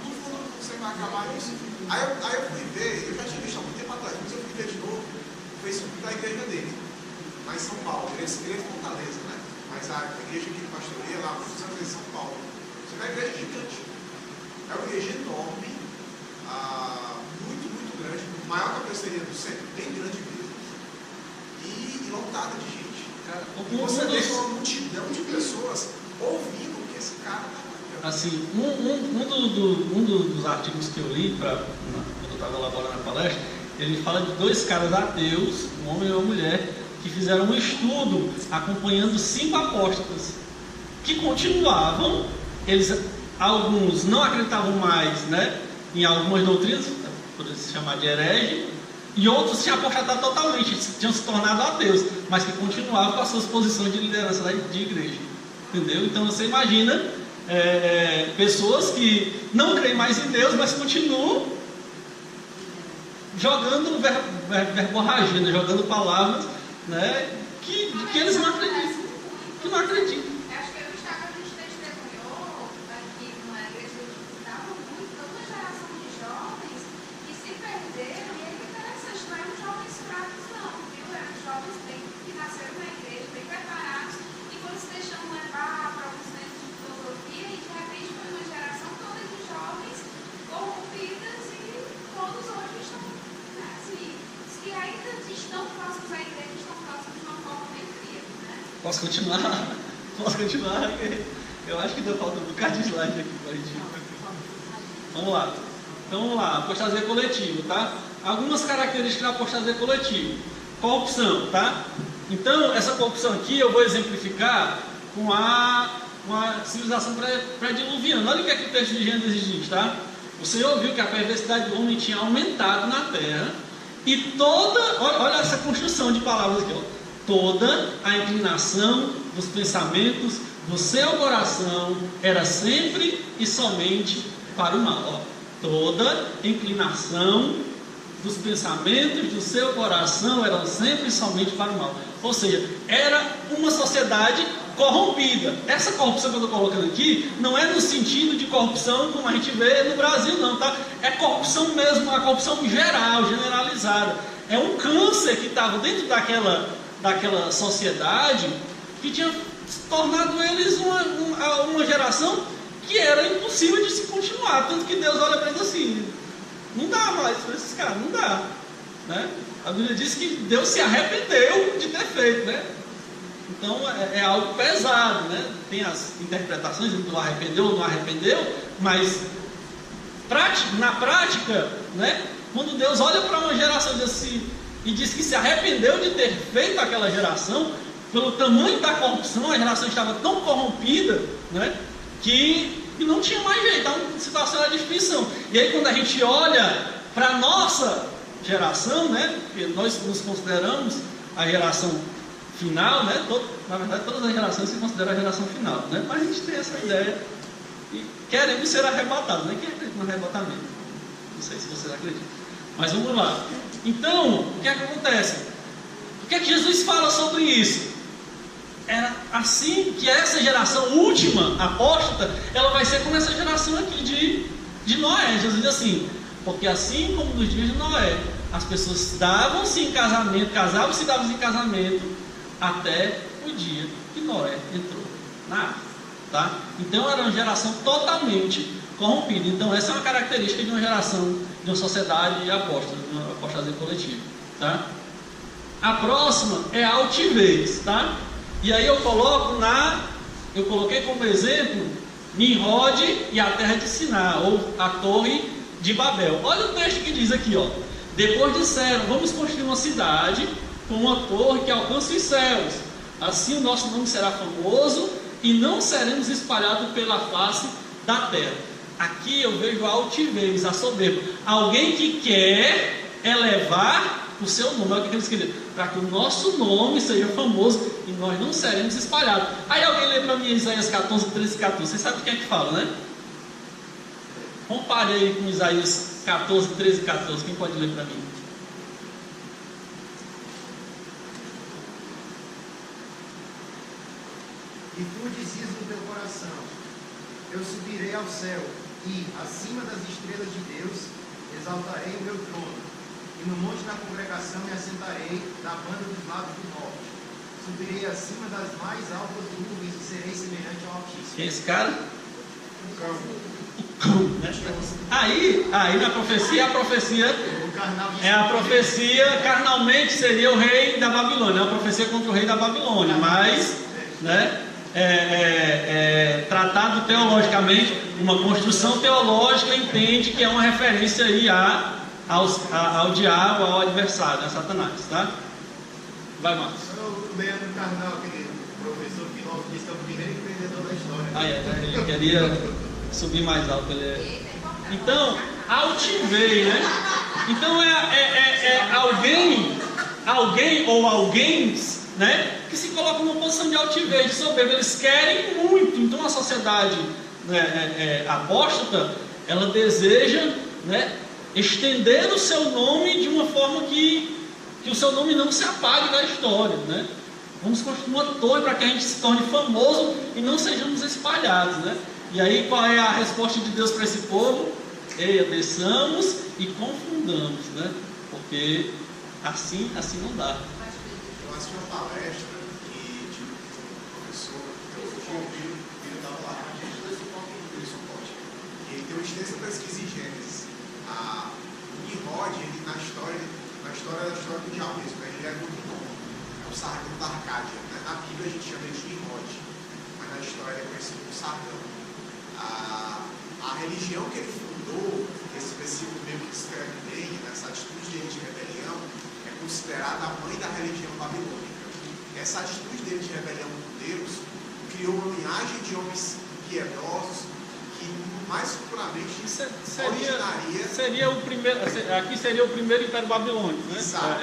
No fundo, você vai acabar nisso. Aí eu fui ver, eu já tinha visto há muito tempo atrás, mas eu fui ver de novo o Facebook da igreja dele, lá em São Paulo. Ele é Fortaleza, né? Mas a igreja que ele pastoreia lá, muitos anos em São Paulo. Você vê a igreja gigante. É uma igreja enorme, muito, muito grande, maior que a terceira do centro, bem grande mesmo. E lotada de gente. E você vê uma multidão de pessoas ouvindo o que esse cara está falando. Assim, um dos artigos que eu li quando eu estava elaborando a palestra, ele fala de dois caras ateus, um homem e uma mulher, que fizeram um estudo acompanhando 5 apóstolos que continuavam. Alguns não acreditavam mais, né, em algumas doutrinas, por se chamar de herege, e outros tinham apostado totalmente, tinham se tornado ateus, mas que continuavam com as suas posições de liderança de igreja. Entendeu? Então você imagina pessoas que não creem mais em Deus, mas continuam jogando verborragia, né, jogando palavras, né, que eles não acreditam. Que não acreditam. Acho que o Estado a gente testemunhou aqui numa igreja que dava muito, toda uma geração de jovens que se perderam, e é interessante, não eram jovens fracos não, viu? Eram jovens que nasceram na igreja, bem preparados, e foram se deixando levar para alguns centros de filosofia, e de repente foi uma geração toda de jovens corrompidas, e todos hoje estão, assim, que ainda estão próximos à igreja, estão próximos de uma forma bem fria, né? Posso continuar? Eu acho que deu falta um bocado de slide aqui para a gente. Vamos lá. Então vamos lá, apostasia coletiva, tá? Algumas características da apostasia coletiva. Corrupção, tá? Então, essa corrupção aqui eu vou exemplificar com a civilização pré-diluviana. Olha o que é que o texto de Gênesis diz, tá? O Senhor viu que a perversidade do homem tinha aumentado na terra e olha essa construção de palavras aqui, ó. Toda a inclinação dos pensamentos do seu coração era sempre e somente para o mal. Ó. Toda inclinação dos pensamentos do seu coração eram sempre e somente para o mal. Ou seja, era uma sociedade corrompida. Essa corrupção que eu estou colocando aqui não é no sentido de corrupção como a gente vê no Brasil, não, tá? É corrupção mesmo, uma corrupção geral, generalizada. É um câncer que estava dentro daquela sociedade que tinha tornado eles uma geração que era impossível de se continuar. Tanto que Deus olha para eles assim, não dá mais para esses caras, não dá, né? A Bíblia diz que Deus se arrependeu de ter feito, né? Então é algo pesado, né? Tem as interpretações do arrependeu ou não arrependeu, mas na prática, né? Quando Deus olha para uma geração e diz que se arrependeu de ter feito aquela geração, pelo tamanho da corrupção, a geração estava tão corrompida, né, que não tinha mais jeito, a situação era de destruição. E aí quando a gente olha para a nossa geração, né? Porque nós nos consideramos a geração final, né? Na verdade, todas as gerações se consideram a geração final, né? Mas a gente tem essa ideia e queremos ser arrebatados, né? Quem acredita no arrebatamento? Não sei se vocês acreditam. Mas vamos lá. Então, o que é que acontece? O que é que Jesus fala sobre isso? Era assim que essa geração última, apóstata, ela vai ser como essa geração aqui de Noé. Jesus diz assim: porque assim como nos dias de Noé, as pessoas davam-se em casamento, casavam-se e davam-se em casamento, até o dia que Noé entrou na arca, tá? Então era uma geração totalmente corrompida. Então essa é uma característica de uma geração, de uma sociedade apóstata, de uma apostasia coletiva, tá? A próxima é a altivez, tá? E aí eu coloquei como exemplo Nimrod e a terra de Siná, ou a torre de Babel. Olha o texto que diz aqui, ó. Depois disseram: vamos construir uma cidade com uma torre que alcance os céus. Assim o nosso nome será famoso e não seremos espalhados pela face da terra. Aqui eu vejo a altivez, a soberba. Alguém que quer elevar o seu nome. Olha o que eles queriam: para que o nosso nome seja famoso e nós não seremos espalhados. Aí alguém lê para mim Isaías 14, 13 e 14. Vocês sabem quem é que fala, né? Compare aí com Isaías 14, 13 e 14. Quem pode ler para mim? E tu dizias no teu coração: eu subirei ao céu, e acima das estrelas de Deus exaltarei o meu trono. E no monte da congregação me assentarei na banda dos lados do norte. Subirei acima das mais altas nuvens e serei semelhante ao Altíssimo. Quem é esse cara? O cão. Né? Aí na profecia, a profecia carnalmente seria o rei da Babilônia, é uma profecia contra o rei da Babilônia, mas, né, tratado teologicamente, uma construção teológica entende que é uma referência aí ao diabo, ao adversário, a Satanás, tá? Vai, Marcos. O Leandro Carnal, aquele professor filósofo, disse que é o primeiro empreendedor da história. Ele queria subir mais alto. Então, altivez, né? Então alguém ou alguém, né, que se coloca numa posição de altivez, de soberba. Eles querem muito. Então a sociedade, né, apóstata, ela deseja, né, estender o seu nome de uma forma que o seu nome não se apague da história, né? Vamos construir uma torre para que a gente se torne famoso e não sejamos espalhados, né? E aí qual é a resposta de Deus para esse povo? Ei, desçamos e confundamos, né? Porque assim não dá. Eu assisti uma palestra que tipo, um professor, ele estava lá, e ele tem uma extensa pesquisa em Gênesis. O Nimrod, ele, na história do diabo mesmo, ele era muito bom. É o Sargão da Arcádia, né? Na Bíblia a gente chama ele de Nimrod, mas na história ele é conhecido como Sargão. A religião que ele fundou, esse versículo meio que descreve bem, essa atitude dele de rebelião, é considerada a mãe da religião babilônica. Essa atitude dele de rebelião com Deus criou uma linhagem de homens piedosos que mais futuramente aqui seria o primeiro império babilônico, né? Exato.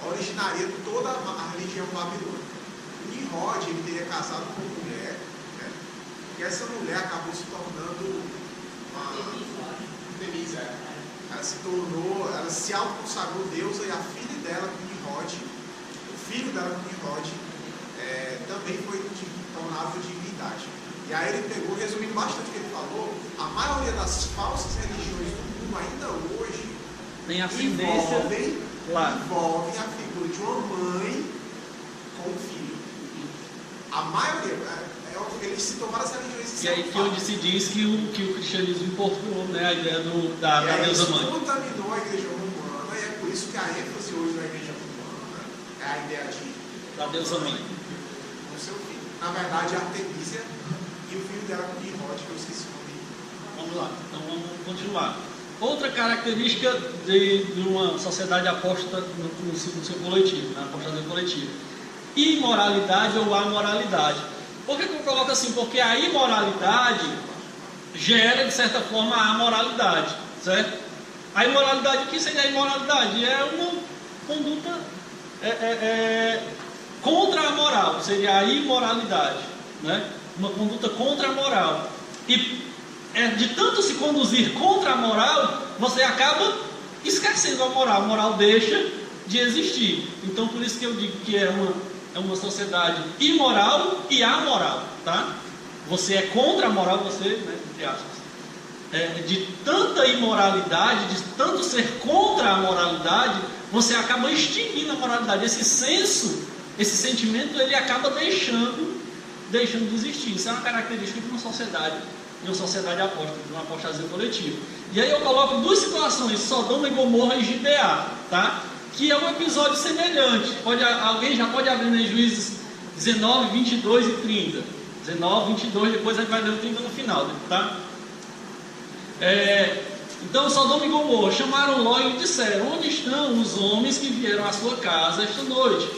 Originaria toda a religião babilônica. O Nimrod, ele teria casado com uma mulher, né? E essa mulher acabou se tornando Denise. Ela se autoconsagrou deusa, e a filha dela com Nimrod, o filho dela com Nimrod, também foi tornado divindade. E aí ele pegou, resumindo bastante o que ele falou, a maioria das falsas religiões do mundo ainda hoje tem ascendência envolvem a figura de uma mãe com um filho. A maioria, eles citam várias religiões. E aí que onde se diz que o cristianismo importou, né, a ideia da deusa mãe. Isso contaminou a igreja romana, e é por isso que a ênfase hoje da igreja romana é a ideia da deusa mãe. Com seu filho. Na verdade, a Artemisia e o filho dela com Nimrod, que eu esqueci o nome. Vamos lá, então vamos continuar. Outra característica de uma sociedade apóstata no seu coletivo, na apostasia coletiva: imoralidade ou amoralidade. Por que eu coloco assim? Porque a imoralidade gera, de certa forma, a amoralidade, certo? A imoralidade, o que seria a imoralidade? É uma conduta contra a moral, seria a imoralidade, né? Uma conduta contra a moral. E de tanto se conduzir contra a moral, você acaba esquecendo a moral deixa de existir. Então por isso que eu digo que é uma sociedade imoral e amoral, tá? Você é contra a moral, você, né, entre aspas. De tanta imoralidade, de tanto ser contra a moralidade, você acaba extinguindo a moralidade. Esse sentimento, ele acaba deixando de existir. Isso é uma característica de uma sociedade apóstata, de uma apostasia coletiva. E aí eu coloco duas situações, Sodoma e Gomorra e Gibeá, tá? Que é um episódio semelhante. Alguém já pode abrir em Juízes 19, 22 e 30. 19, 22, depois a gente vai ler o 30 no final, tá? Então Sodoma e Gomorra chamaram Ló e disseram: onde estão os homens que vieram à sua casa esta noite?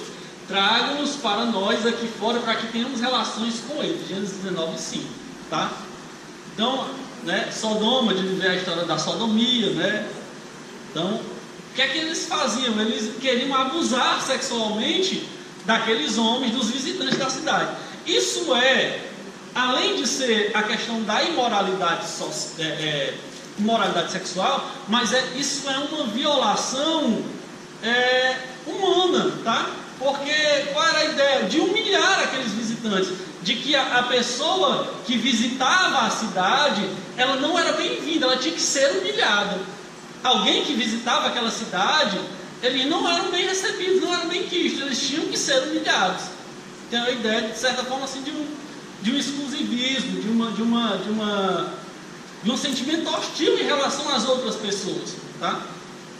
Tragam-nos para nós aqui fora, para que tenhamos relações com eles. Gênesis 19, 5, tá? Então, né, Sodoma, de viver a história da sodomia, né? Então, o que é que eles faziam? Eles queriam abusar sexualmente daqueles homens, dos visitantes da cidade. Isso além de ser a questão da imoralidade sexual, mas isso é uma violação humana, tá? Porque qual era a ideia? De humilhar aqueles visitantes, de que a pessoa que visitava a cidade, ela não era bem-vinda, ela tinha que ser humilhada. Alguém que visitava aquela cidade, eles não eram bem recebidos, não eram bem quistos, eles tinham que ser humilhados. Tem a ideia, de certa forma, assim, de um exclusivismo, de um sentimento hostil em relação às outras pessoas, tá?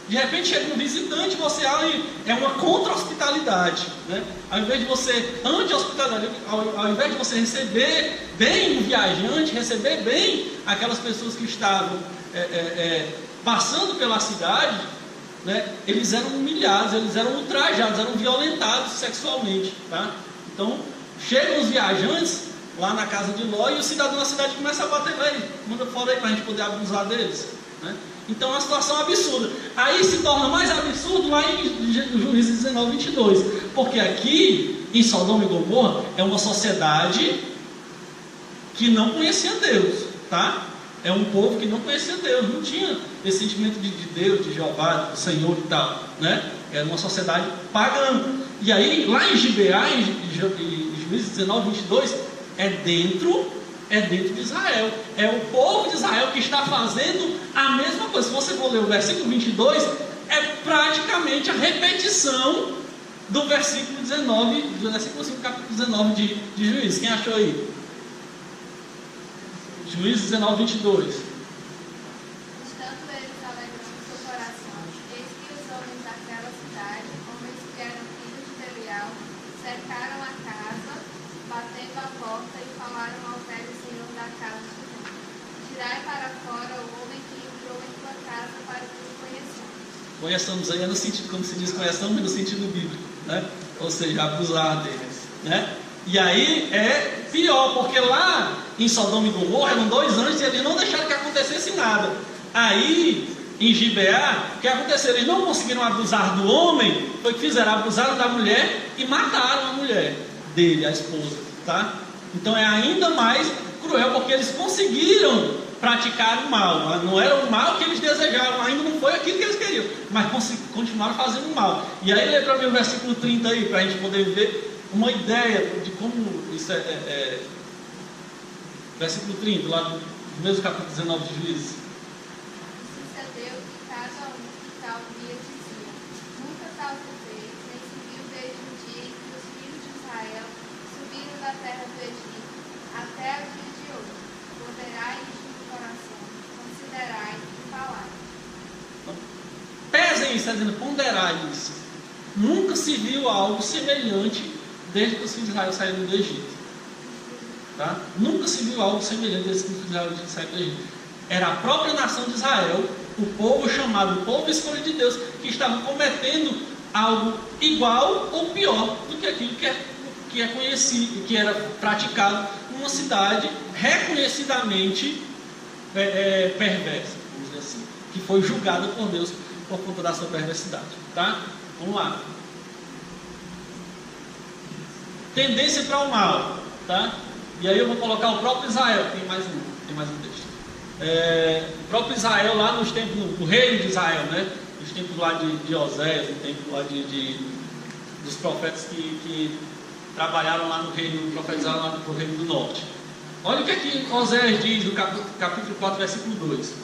De repente chega um visitante, você é uma contra-hospitalidade, né? Ao invés de você, anti-hospitalidade, ao invés de você receber bem o viajante, receber bem aquelas pessoas que estavam passando pela cidade, né? Eles eram humilhados, eles eram ultrajados, eram violentados sexualmente, tá? Então, chegam os viajantes lá na casa de Ló e o cidadão da cidade começa a bater nele, manda fora aí para a gente poder abusar deles, né? Então é uma situação absurda. Aí se torna mais absurdo lá em Juízes 19, 22, porque aqui em Sodoma e Gomorra é uma sociedade que não conhecia Deus, tá? É um povo que não conhecia Deus, não tinha esse sentimento de Deus, de Jeová, do Senhor e tal, né? Era uma sociedade pagã. E aí lá em Gibeá, em Juízes 19, 22, é dentro de Israel. É o povo de Israel que está fazendo a mesma coisa. Se você for ler o versículo 22, é praticamente a repetição do versículo 19, do versículo 5, capítulo 19 de Juízes. Quem achou aí? Juízes 19, 22. Estando eles alegrando no seu coração, eis que os homens daquela cidade, homens que eram filhos de Belial, cercaram a casa, batendo a porta, e falaram ao velho senhor da casa, dizendo: tirai para fora o homem que entrou em tua casa, para que o conheçamos. Conheçamos aí é no sentido, como se diz, conheçamos no sentido bíblico, né? Ou seja, abusar deles, né? E aí é pior, porque lá em Sodoma e Gomorra eram 2 anjos e eles não deixaram que acontecesse nada. Aí em Gibeá, o que aconteceu? Eles não conseguiram abusar do homem, foi que fizeram, abusaram da mulher e mataram a mulher dele, a esposa, tá? Então é ainda mais cruel, porque eles conseguiram praticar o mal. Não era o mal que eles desejavam, ainda não foi aquilo que eles queriam, mas continuaram fazendo o mal. E aí lê para mim o versículo 30 aí, para a gente poder ver uma ideia de como isso versículo 30, lá no mesmo capítulo 19 de Juízes. Sucedeu que cada um que tal dia dizia: nunca tal se fez, nem se viu desde o dia em que os filhos de Israel subiram da terra do Egito até o dia de hoje. Ponderai isto no coração, considerai e falai. Pesem isso, está dizendo, ponderai isso. Nunca se viu algo semelhante desde que os filhos de Israel saíram do Egito, tá? Nunca se viu algo semelhante desde que os filhos de Israel saíram do Egito. Era a própria nação de Israel, o povo chamado, o povo escolhido de Deus, que estava cometendo algo igual ou pior do que aquilo que é conhecido, que era praticado numa cidade reconhecidamente perversa, vamos dizer assim, que foi julgada por Deus por conta da sua perversidade, tá? Vamos lá. Tendência para o mal, tá? E aí eu vou colocar o próprio Israel, tem mais um texto. O próprio Israel lá nos tempos, o reino de Israel, né? Os tempos lá de Oséias, o tempo lá dos profetas que trabalharam lá no reino, profetizaram lá no reino do norte. Olha o que aqui Oséias diz no capítulo 4, versículo 2.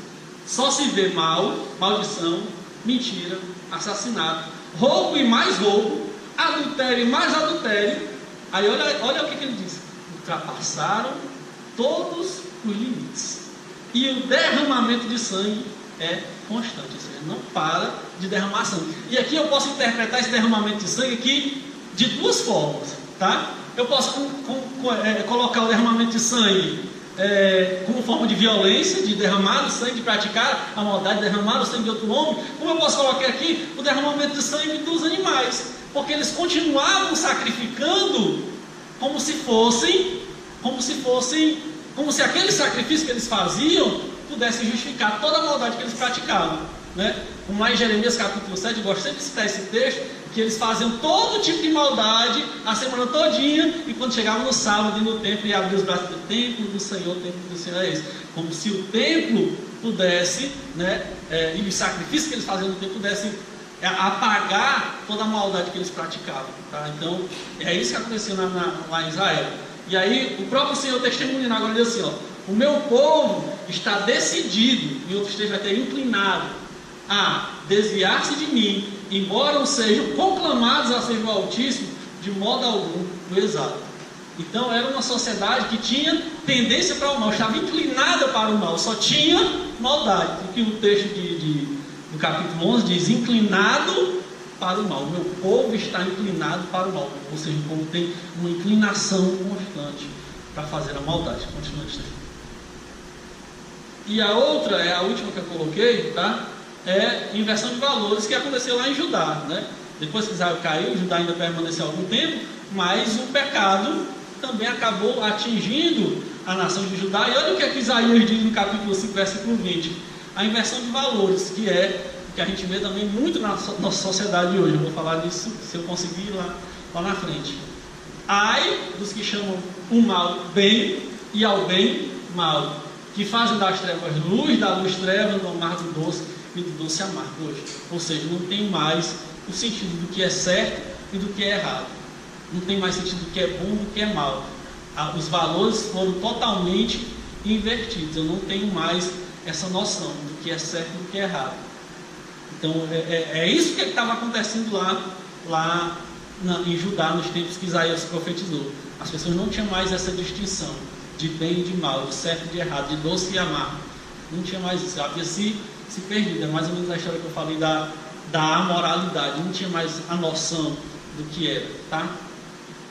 Só se vê mal, maldição, mentira, assassinato, roubo e mais roubo, adultério e mais adultério. Aí olha o que ele diz: ultrapassaram todos os limites, e o derramamento de sangue é constante, ou seja, não para de derramar sangue. E aqui eu posso interpretar esse derramamento de sangue aqui de duas formas, tá? Eu posso colocar o derramamento de sangue como forma de violência, de derramar o sangue, de praticar a maldade, de derramar o sangue de outro homem, como eu posso colocar aqui o derramamento de sangue dos animais, porque eles continuavam sacrificando como se aquele sacrifício que eles faziam pudesse justificar toda a maldade que eles praticavam, né? Como lá em Jeremias capítulo 7, eu gosto sempre de citar esse texto, que eles faziam todo tipo de maldade a semana todinha, e quando chegavam no sábado e no templo, e abriam os braços do templo do Senhor, o templo do Senhor é esse, como se o templo pudesse, né, e os sacrifícios que eles faziam no templo pudessem apagar toda a maldade que eles praticavam, tá? Então é isso que aconteceu lá em Israel. E aí o próprio Senhor testemunha agora, diz assim, ó: o meu povo está decidido, e outros textos vai ter inclinado a desviar-se de mim, embora não sejam conclamados a servir o Altíssimo, de modo algum o exalto. Então era uma sociedade que tinha tendência para o mal, estava inclinada para o mal, só tinha maldade, porque o texto do capítulo 11 diz: inclinado para o mal. O meu povo está inclinado para o mal, ou seja, o povo tem uma inclinação constante para fazer a maldade. Continua o texto. E a outra, é a última que eu coloquei, tá? É inversão de valores, que aconteceu lá em Judá, né? Depois que Israel caiu, Judá ainda permaneceu algum tempo, mas o pecado também acabou atingindo a nação de Judá. E olha o que Isaías diz no capítulo 5, versículo 20: a inversão de valores, que é que a gente vê também muito na nossa sociedade hoje. Eu vou falar disso se eu conseguir ir lá na frente. Ai dos que chamam o mal bem e ao bem mal, que fazem das trevas luz, da luz trevas, do amargo doce e do doce amargo hoje. Ou seja, não tem mais o sentido do que é certo e do que é errado. Não tem mais sentido do que é bom e do que é mal. Os valores foram totalmente invertidos. Eu não tenho mais essa noção do que é certo e do que é errado. Então é isso que estava acontecendo lá em Judá, nos tempos que Isaías profetizou. As pessoas não tinham mais essa distinção de bem e de mal, de certo e de errado, de doce e amargo. Não tinha mais isso, havia se perdido. É mais ou menos a história que eu falei da amoralidade. Não tinha mais a noção do que era, tá?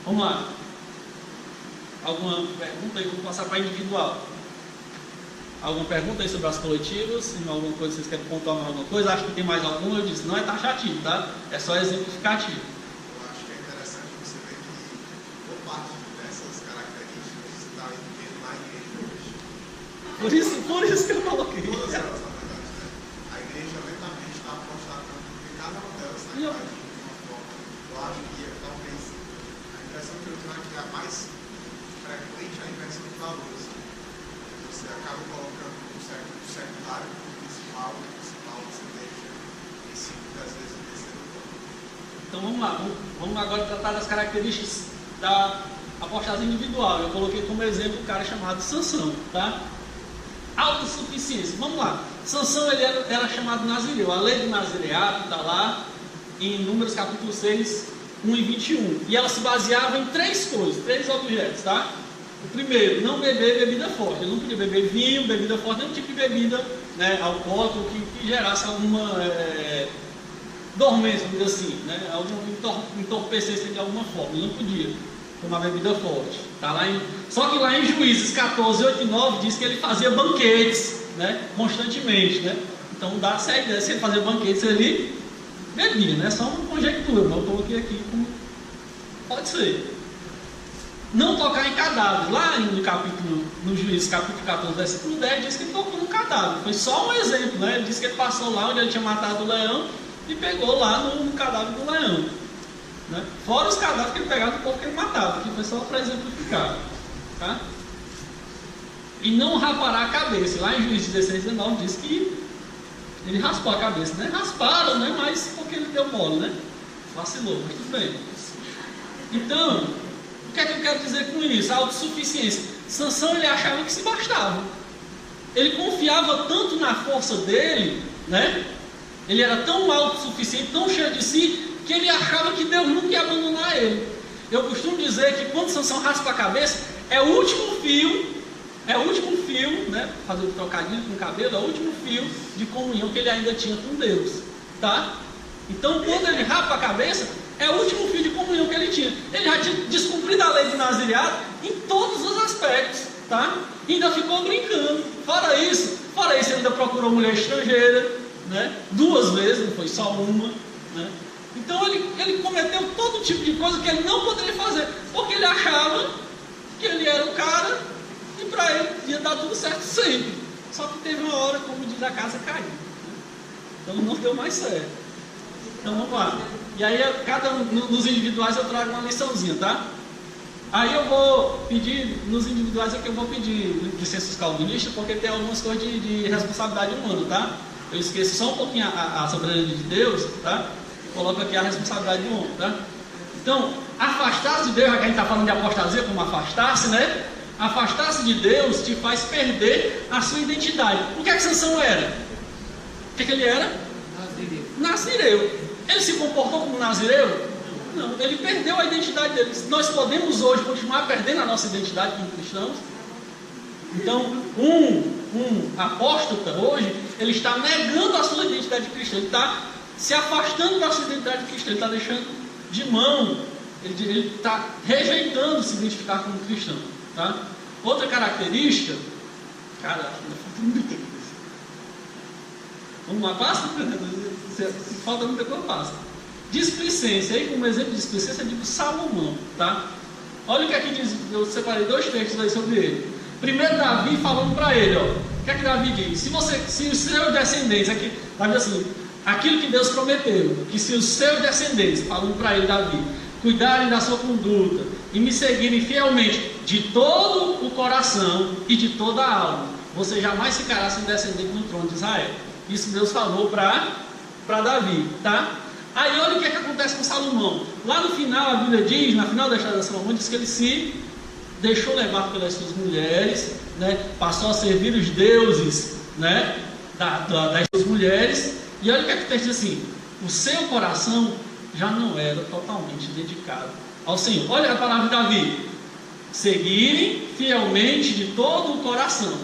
Vamos lá. Alguma pergunta aí? Vamos passar para individual. Alguma pergunta aí sobre as coletivas? Alguma coisa, vocês querem pontuar mais alguma coisa? Acho que tem mais alguma. Eu disse, não é taxativo, tá? É só exemplificativo. Eu acho que é interessante você ver que boa parte dessas características está vivendo na igreja hoje. Por isso que eu coloquei. Todas elas, na verdade, né? A igreja lentamente está constatando que cada uma delas está agindo de uma forma. Eu acho que talvez a impressão que eu tenho é que a mais frequente é a inversão de valores. Você acaba colocando o secundário como principal, e o principal você deixa em cima, muitas vezes, em terceiro plano. Então vamos lá, vamos agora tratar das características da apostase individual. Eu coloquei como exemplo um cara chamado Sansão, tá? Autossuficiência, vamos lá. Sansão, ele era chamado nazireu. A lei do nazireato está lá em Números capítulo 6, 1 e 21. E ela se baseava em três coisas, três objetos, tá? O primeiro, não beber bebida forte. Ele não podia beber vinho, bebida forte, nenhum tipo de bebida, né, alcoólica, que gerasse alguma dormência, vamos dizer assim, né, alguma entorpecência de alguma forma. Ele não podia tomar bebida forte. Tá lá só que lá em Juízes 14, 8 e 9 diz que ele fazia banquetes, né, constantemente. Né? Então dá-se a ideia, se ele fazia banquetes, ele bebia, né? Só uma conjectura, mas eu coloquei aqui como pode ser. não tocar em cadáver. Lá no Juízes capítulo 14, versículo 10, diz que ele tocou no cadáver. Foi só um exemplo, né? Ele disse que ele passou lá onde ele tinha matado o leão e pegou lá no cadáver do leão, né? Fora os cadáveres que ele pegava do povo que ele matava, que foi só para exemplificar, tá? E não rapará a cabeça. Lá em Juízes 16, 19 diz que ele raspou a cabeça, né? Rasparam, né? Mas porque ele deu mole, né? Vacilou, mas tudo bem. Então, o que é que eu quero dizer com isso? A autossuficiência. Sansão, ele achava que se bastava. Ele confiava tanto na força dele, né? Ele era tão autossuficiente, tão cheio de si, que ele achava que Deus nunca ia abandonar ele. Eu costumo dizer que quando Sansão raspa a cabeça, é o último fio, né? Fazer o trocadilho com o cabelo, é o último fio de comunhão que ele ainda tinha com Deus, tá? Então, quando ele rapa a cabeça, é o último fio de comunhão que ele tinha. Ele já tinha descumprido a lei do nazireado em todos os aspectos, tá? E ainda ficou brincando. Fora isso, ele ainda procurou mulher estrangeira, né? 2 vezes, não foi só uma, né? Então ele cometeu todo tipo de coisa que ele não poderia fazer, porque ele achava que ele era o cara e para ele ia dar tudo certo sempre. Só que teve uma hora, como diz, a casa caiu, né? Então não deu mais certo. Então vamos lá. E aí, nos individuais eu trago uma liçãozinha, tá? Aí eu vou pedir, nos individuais aqui eu vou pedir licenças calvinistas, porque tem algumas coisas de responsabilidade humana, tá? Eu esqueço só um pouquinho a soberania de Deus, tá? Coloco aqui a responsabilidade do homem, tá? Então, afastar-se de Deus, já que a gente está falando de apostasia, como afastar-se, né? Afastar-se de Deus te faz perder a sua identidade. O que é que Sansão era? O que é que ele era? Nazireu. Ele se comportou como nazireu? Não, ele perdeu a identidade dele. Nós podemos hoje continuar perdendo a nossa identidade como cristãos? Então, um apóstata hoje, ele está negando a sua identidade cristã, ele está se afastando da sua identidade cristã, ele está deixando de mão, ele está rejeitando se identificar como cristão, tá? Outra característica, cara, vamos lá, passa? Se falta muita coisa, passa. Displicência, aí como exemplo de displicência eu digo Salomão, tá? Olha o que aqui diz, eu separei 2 textos aí sobre ele. Primeiro Davi falando para ele, ó, o que é que Davi diz? Se os seus descendentes, aqui, Davi assim, aquilo que Deus prometeu, que se os seus descendentes, falando para ele Davi, cuidarem da sua conduta e me seguirem fielmente de todo o coração e de toda a alma, você jamais ficará sem descendente no trono de Israel. Isso Deus falou para Davi, tá? Aí olha o que é que acontece com Salomão. Lá no final a Bíblia diz, na final da história de Salomão, diz que ele se deixou levar pelas suas mulheres, né? Passou a servir os deuses, né? das suas mulheres. E olha o que é que o texto diz assim: o seu coração já não era totalmente dedicado ao Senhor. Olha a palavra de Davi: seguirem fielmente de todo o coração.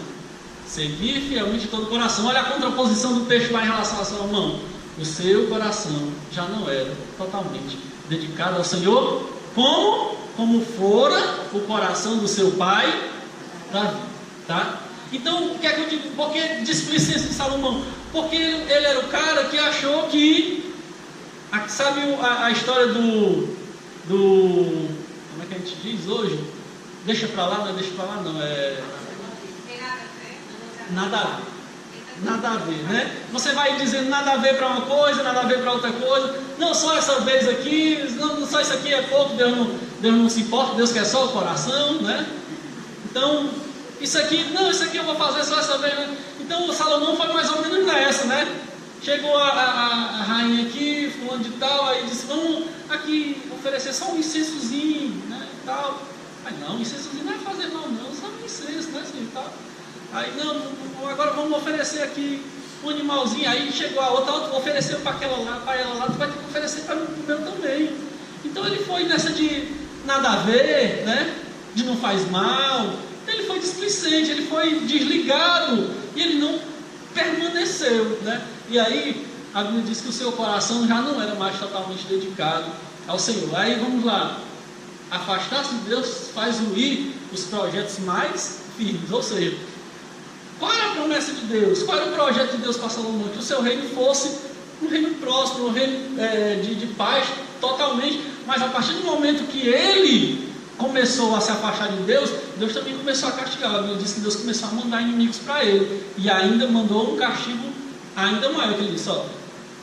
Seguir fielmente de todo o coração. Olha a contraposição do texto lá em relação a Salomão: o seu coração já não era totalmente dedicado ao Senhor, como fora o coração do seu pai Davi, tá? Então, o que é que eu digo? Por que displicência de Salomão? Porque ele era o cara que achou que, sabe a história do como é que a gente diz hoje? Deixa pra lá, não é deixa pra lá não, nada a ver, né? Você vai dizendo nada a ver para uma coisa, nada a ver para outra coisa. Não, só essa vez aqui, não, só isso aqui é pouco, Deus não se importa, Deus quer só o coração, né? Então, isso aqui eu vou fazer só essa vez, né? Então, o Salomão foi mais ou menos nessa, né? Chegou a rainha aqui, fulano de tal, aí disse: vamos aqui oferecer só um incensozinho, né? E tal. Aí, não, incensozinho não vai fazer mal, não, só um incenso, né? Assim, tal. Aí, não, agora vamos oferecer aqui um animalzinho. Aí chegou a outra ofereceu para ela lá, tu vai ter que oferecer para o meu também. Então ele foi nessa de nada a ver, né? De não faz mal. Então, ele foi displicente, ele foi desligado e ele não permaneceu, né? E aí a Bíblia diz que o seu coração já não era mais totalmente dedicado ao Senhor. Aí vamos lá: afastar-se de Deus faz ruir os projetos mais firmes. Ou seja, qual era a promessa de Deus? Qual era o projeto de Deus para Salomão? Que o seu reino fosse um reino próspero, um reino de paz totalmente. Mas a partir do momento que ele começou a se afastar de Deus, Deus também começou a castigar. A Bíblia diz que Deus começou a mandar inimigos para ele, e ainda mandou um castigo ainda maior, que ele disse: ó,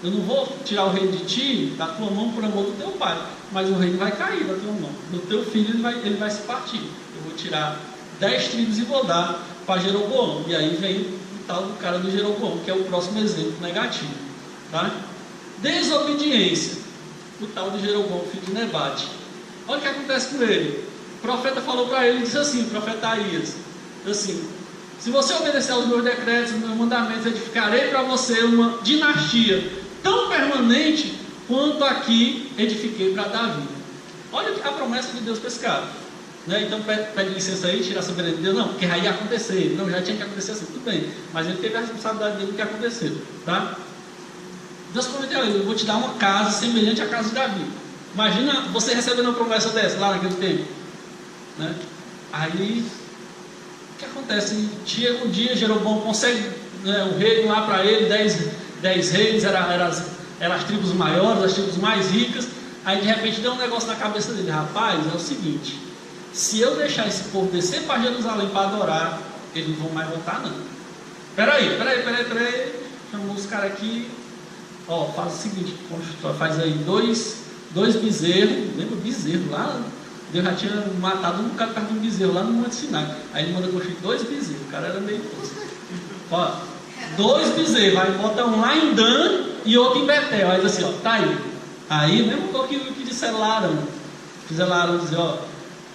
eu não vou tirar o reino de ti, da tua mão, por amor do teu pai, mas o reino vai cair da tua mão, do teu filho ele vai se partir. Eu vou tirar 10 tribos e vou dar para Jeroboão. E aí vem o tal do cara do Jeroboão, que é o próximo exemplo negativo, tá? Desobediência, o tal de Jeroboão, filho de Nebate. Olha o que acontece com ele. O profeta falou para ele, disse assim, o profeta Aías, assim: se você obedecer aos meus decretos, aos meus mandamentos, edificarei para você uma dinastia tão permanente quanto aqui edifiquei para Davi. Olha a promessa de Deus para esse cara, né? Então pede licença aí, tira a soberania de Deus. Não, porque aí ia acontecer. Não, já tinha que acontecer assim, tudo bem, mas ele teve a responsabilidade dele do que aconteceu, tá? Deus prometeu a ele: eu vou te dar uma casa semelhante à casa de Davi. Imagina você recebendo uma promessa dessa lá naquele tempo, né? Aí o que acontece? Chega um dia, Jeroboão consegue, né, um reino lá para ele, 10 reis, eram as tribos maiores, as tribos mais ricas. Aí de repente deu um negócio na cabeça dele: rapaz, é o seguinte, se eu deixar esse povo descer para Jerusalém para adorar, eles não vão mais voltar não. Peraí, chamou os caras aqui, ó, faz o seguinte, faz aí dois bezerros, lembra o bezerro lá? Deus já tinha matado um bocado perto de um bezerro lá no Monte Sinai. Aí ele manda construir 2 bezerros, o cara era meio... Ó, 2 bezerros, aí bota um lá em Dan e outro em Betel. Aí diz assim, ó, tá aí. Aí, mesmo que disseram lá Arão, fizeram lá Arão dizer, ó,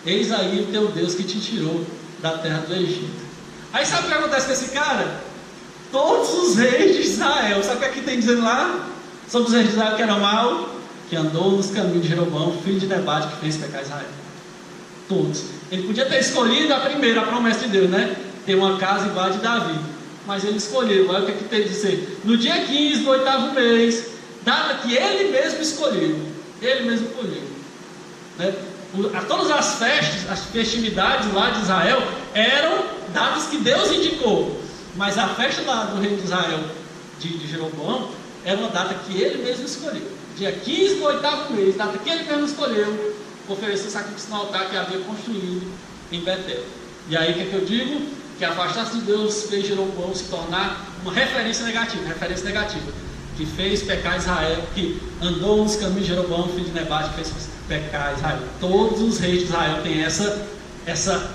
eis aí o teu Deus que te tirou da terra do Egito. Aí sabe o que acontece com esse cara? Todos os reis de Israel, sabe o que aqui tem dizendo lá? Sobre os reis de Israel que eram maus, que andou nos caminhos de Jeroboão, filho de Nebate, que fez pecar Israel. Todos. Ele podia ter escolhido a primeira, a promessa de Deus, né? Ter uma casa igual a de Davi. Mas ele escolheu. Olha o que aqui tem de dizer. No dia 15 do 8º mês, data que ele mesmo escolheu. Ele mesmo escolheu, né? Todas as festas, as festividades lá de Israel eram datas que Deus indicou. Mas a festa lá do rei de Israel, de Jeroboão, era uma data que ele mesmo escolheu. Dia 15 do 8º mês, data que ele mesmo escolheu, ofereceu sacrifício no altar que havia construído em Betel. E aí o que é que eu digo? Que afastar-se de Deus fez Jeroboão se tornar uma referência negativa, que fez pecar Israel, que andou nos caminhos de Jeroboão, filho de Nebate, que fez pecar Israel. Todos os reis de Israel têm essa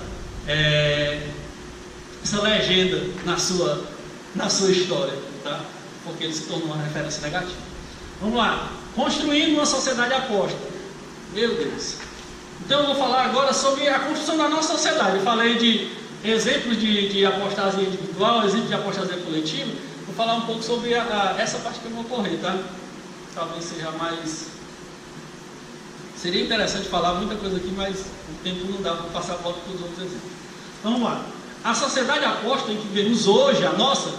legenda na sua história, tá? Porque ele se tornou uma referência negativa. Vamos lá. Construindo uma sociedade apóstata. Meu Deus. Então eu vou falar agora sobre a construção da nossa sociedade. Eu falei de exemplos de apostasia individual, exemplos de apostasia coletiva. Vou falar um pouco sobre essa parte que eu vou correr, tá? Talvez seja mais... Seria interessante falar muita coisa aqui, mas o tempo não dá para passar a volta para os outros exemplos. Vamos lá. A sociedade apóstata em que vivemos hoje, a nossa,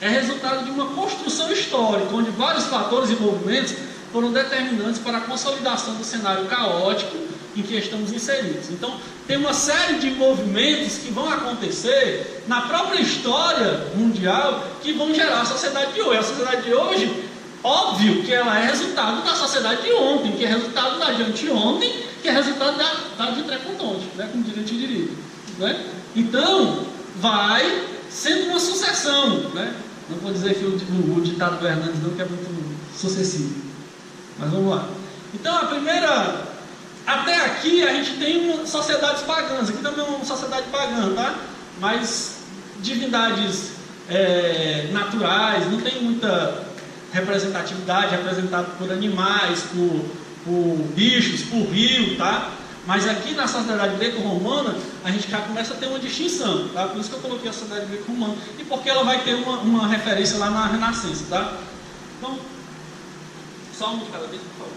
é resultado de uma construção histórica, onde vários fatores e movimentos foram determinantes para a consolidação do cenário caótico em que estamos inseridos. Então, tem uma série de movimentos que vão acontecer na própria história mundial que vão gerar a sociedade de hoje. A sociedade de hoje, óbvio que ela é resultado da sociedade de ontem, que é resultado da de anteontem, que é resultado da de trepontonte, né? Como diria Tidirido, né? Então, vai sendo uma sucessão, né? Não vou dizer que o ditado do Hernandes não, que é muito sucessivo. Mas vamos lá. Então, a primeira... Até aqui a gente tem sociedades pagãs. Aqui também é uma sociedade pagã, tá? Mas divindades naturais, não tem muita representatividade, representado por animais, por bichos, por rio, tá? Mas aqui na sociedade greco-romana a gente já começa a ter uma distinção, tá? Por isso que eu coloquei a sociedade greco-romana e porque ela vai ter uma referência lá na Renascença, tá? Então, só um de cada vez, por favor.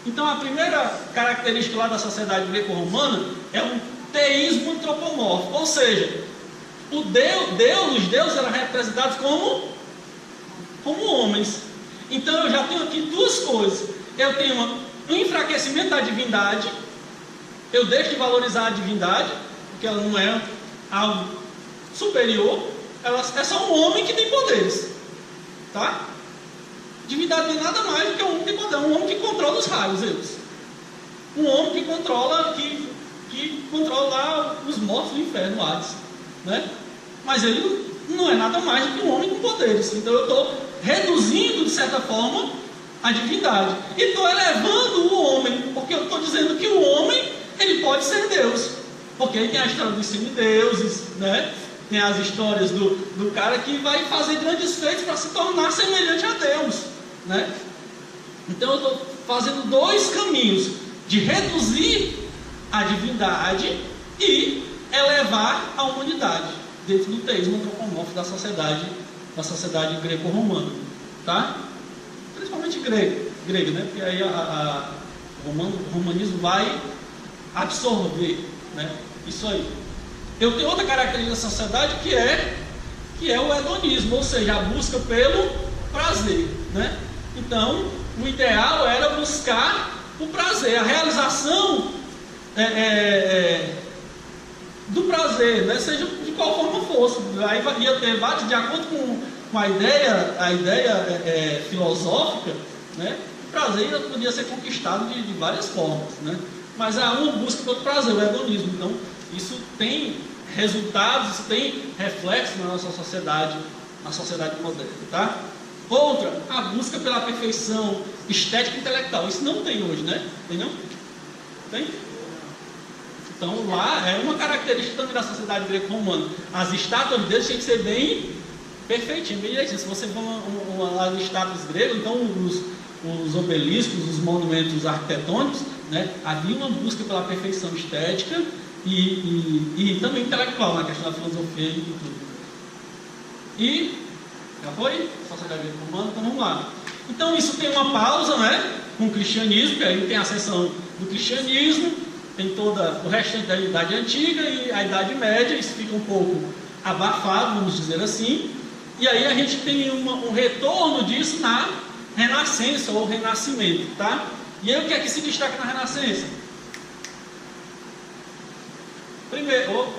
Então a primeira característica lá da sociedade greco-romana é um teísmo antropomórfico, ou seja, os deuses eram representados como homens. Então eu já tenho aqui duas coisas. Eu tenho um enfraquecimento da divindade, eu deixo de valorizar a divindade, porque ela não é algo superior, ela é só um homem que tem poderes, tá? Divindade não é nada mais do que um homem que tem poder, um homem que controla os raios, eles. um homem que controla lá os mortos do inferno, o Hades, né? Mas ele não é nada mais do que um homem com poderes. Então eu estou reduzindo, de certa forma, a divindade. E estou elevando o homem, porque eu estou dizendo que o homem, ele pode ser Deus. Porque aí tem a história dos semideuses, né? Tem as histórias do cara que vai fazer grandes feitos para se tornar semelhante a Deus, né? Então eu estou fazendo dois caminhos, de reduzir a divindade e elevar a humanidade dentro do teísmo antropomórfico da sociedade greco-romana, tá? Principalmente grego, né? Porque aí o romanismo vai absorver, né? Isso aí. Eu tenho outra característica da sociedade que é o hedonismo, ou seja, a busca pelo prazer, né? Então, o ideal era buscar o prazer, a realização do prazer, né? Seja de qual forma fosse. Aí ia ter vários, de acordo com a ideia filosófica, né? O prazer podia ser conquistado de várias formas, né? Mas há uma busca pelo prazer, o hedonismo. Então, isso tem resultados, isso tem reflexo na nossa sociedade, na sociedade moderna, tá? Outra, a busca pela perfeição estética e intelectual. Isso não tem hoje, né? Tem não? Tem? Então lá é uma característica também da sociedade greco-romana. As estátuas deles têm que ser bem perfeitinhas, bem direitinhas. Se você for as estátuas gregas, então os obeliscos, os monumentos arquitetônicos, né? Havia uma busca pela perfeição estética e também intelectual, na questão da filosofia e tudo. E já foi? Sociedade greco-romana, então vamos lá. Então isso tem uma pausa, né? Com o cristianismo, que aí tem a ascensão do cristianismo, tem toda o restante da Idade Antiga e a Idade Média, isso fica um pouco abafado, vamos dizer assim. E aí a gente tem um retorno disso na Renascença ou Renascimento, tá? E aí o que é que se destaca na Renascença? Primeiro,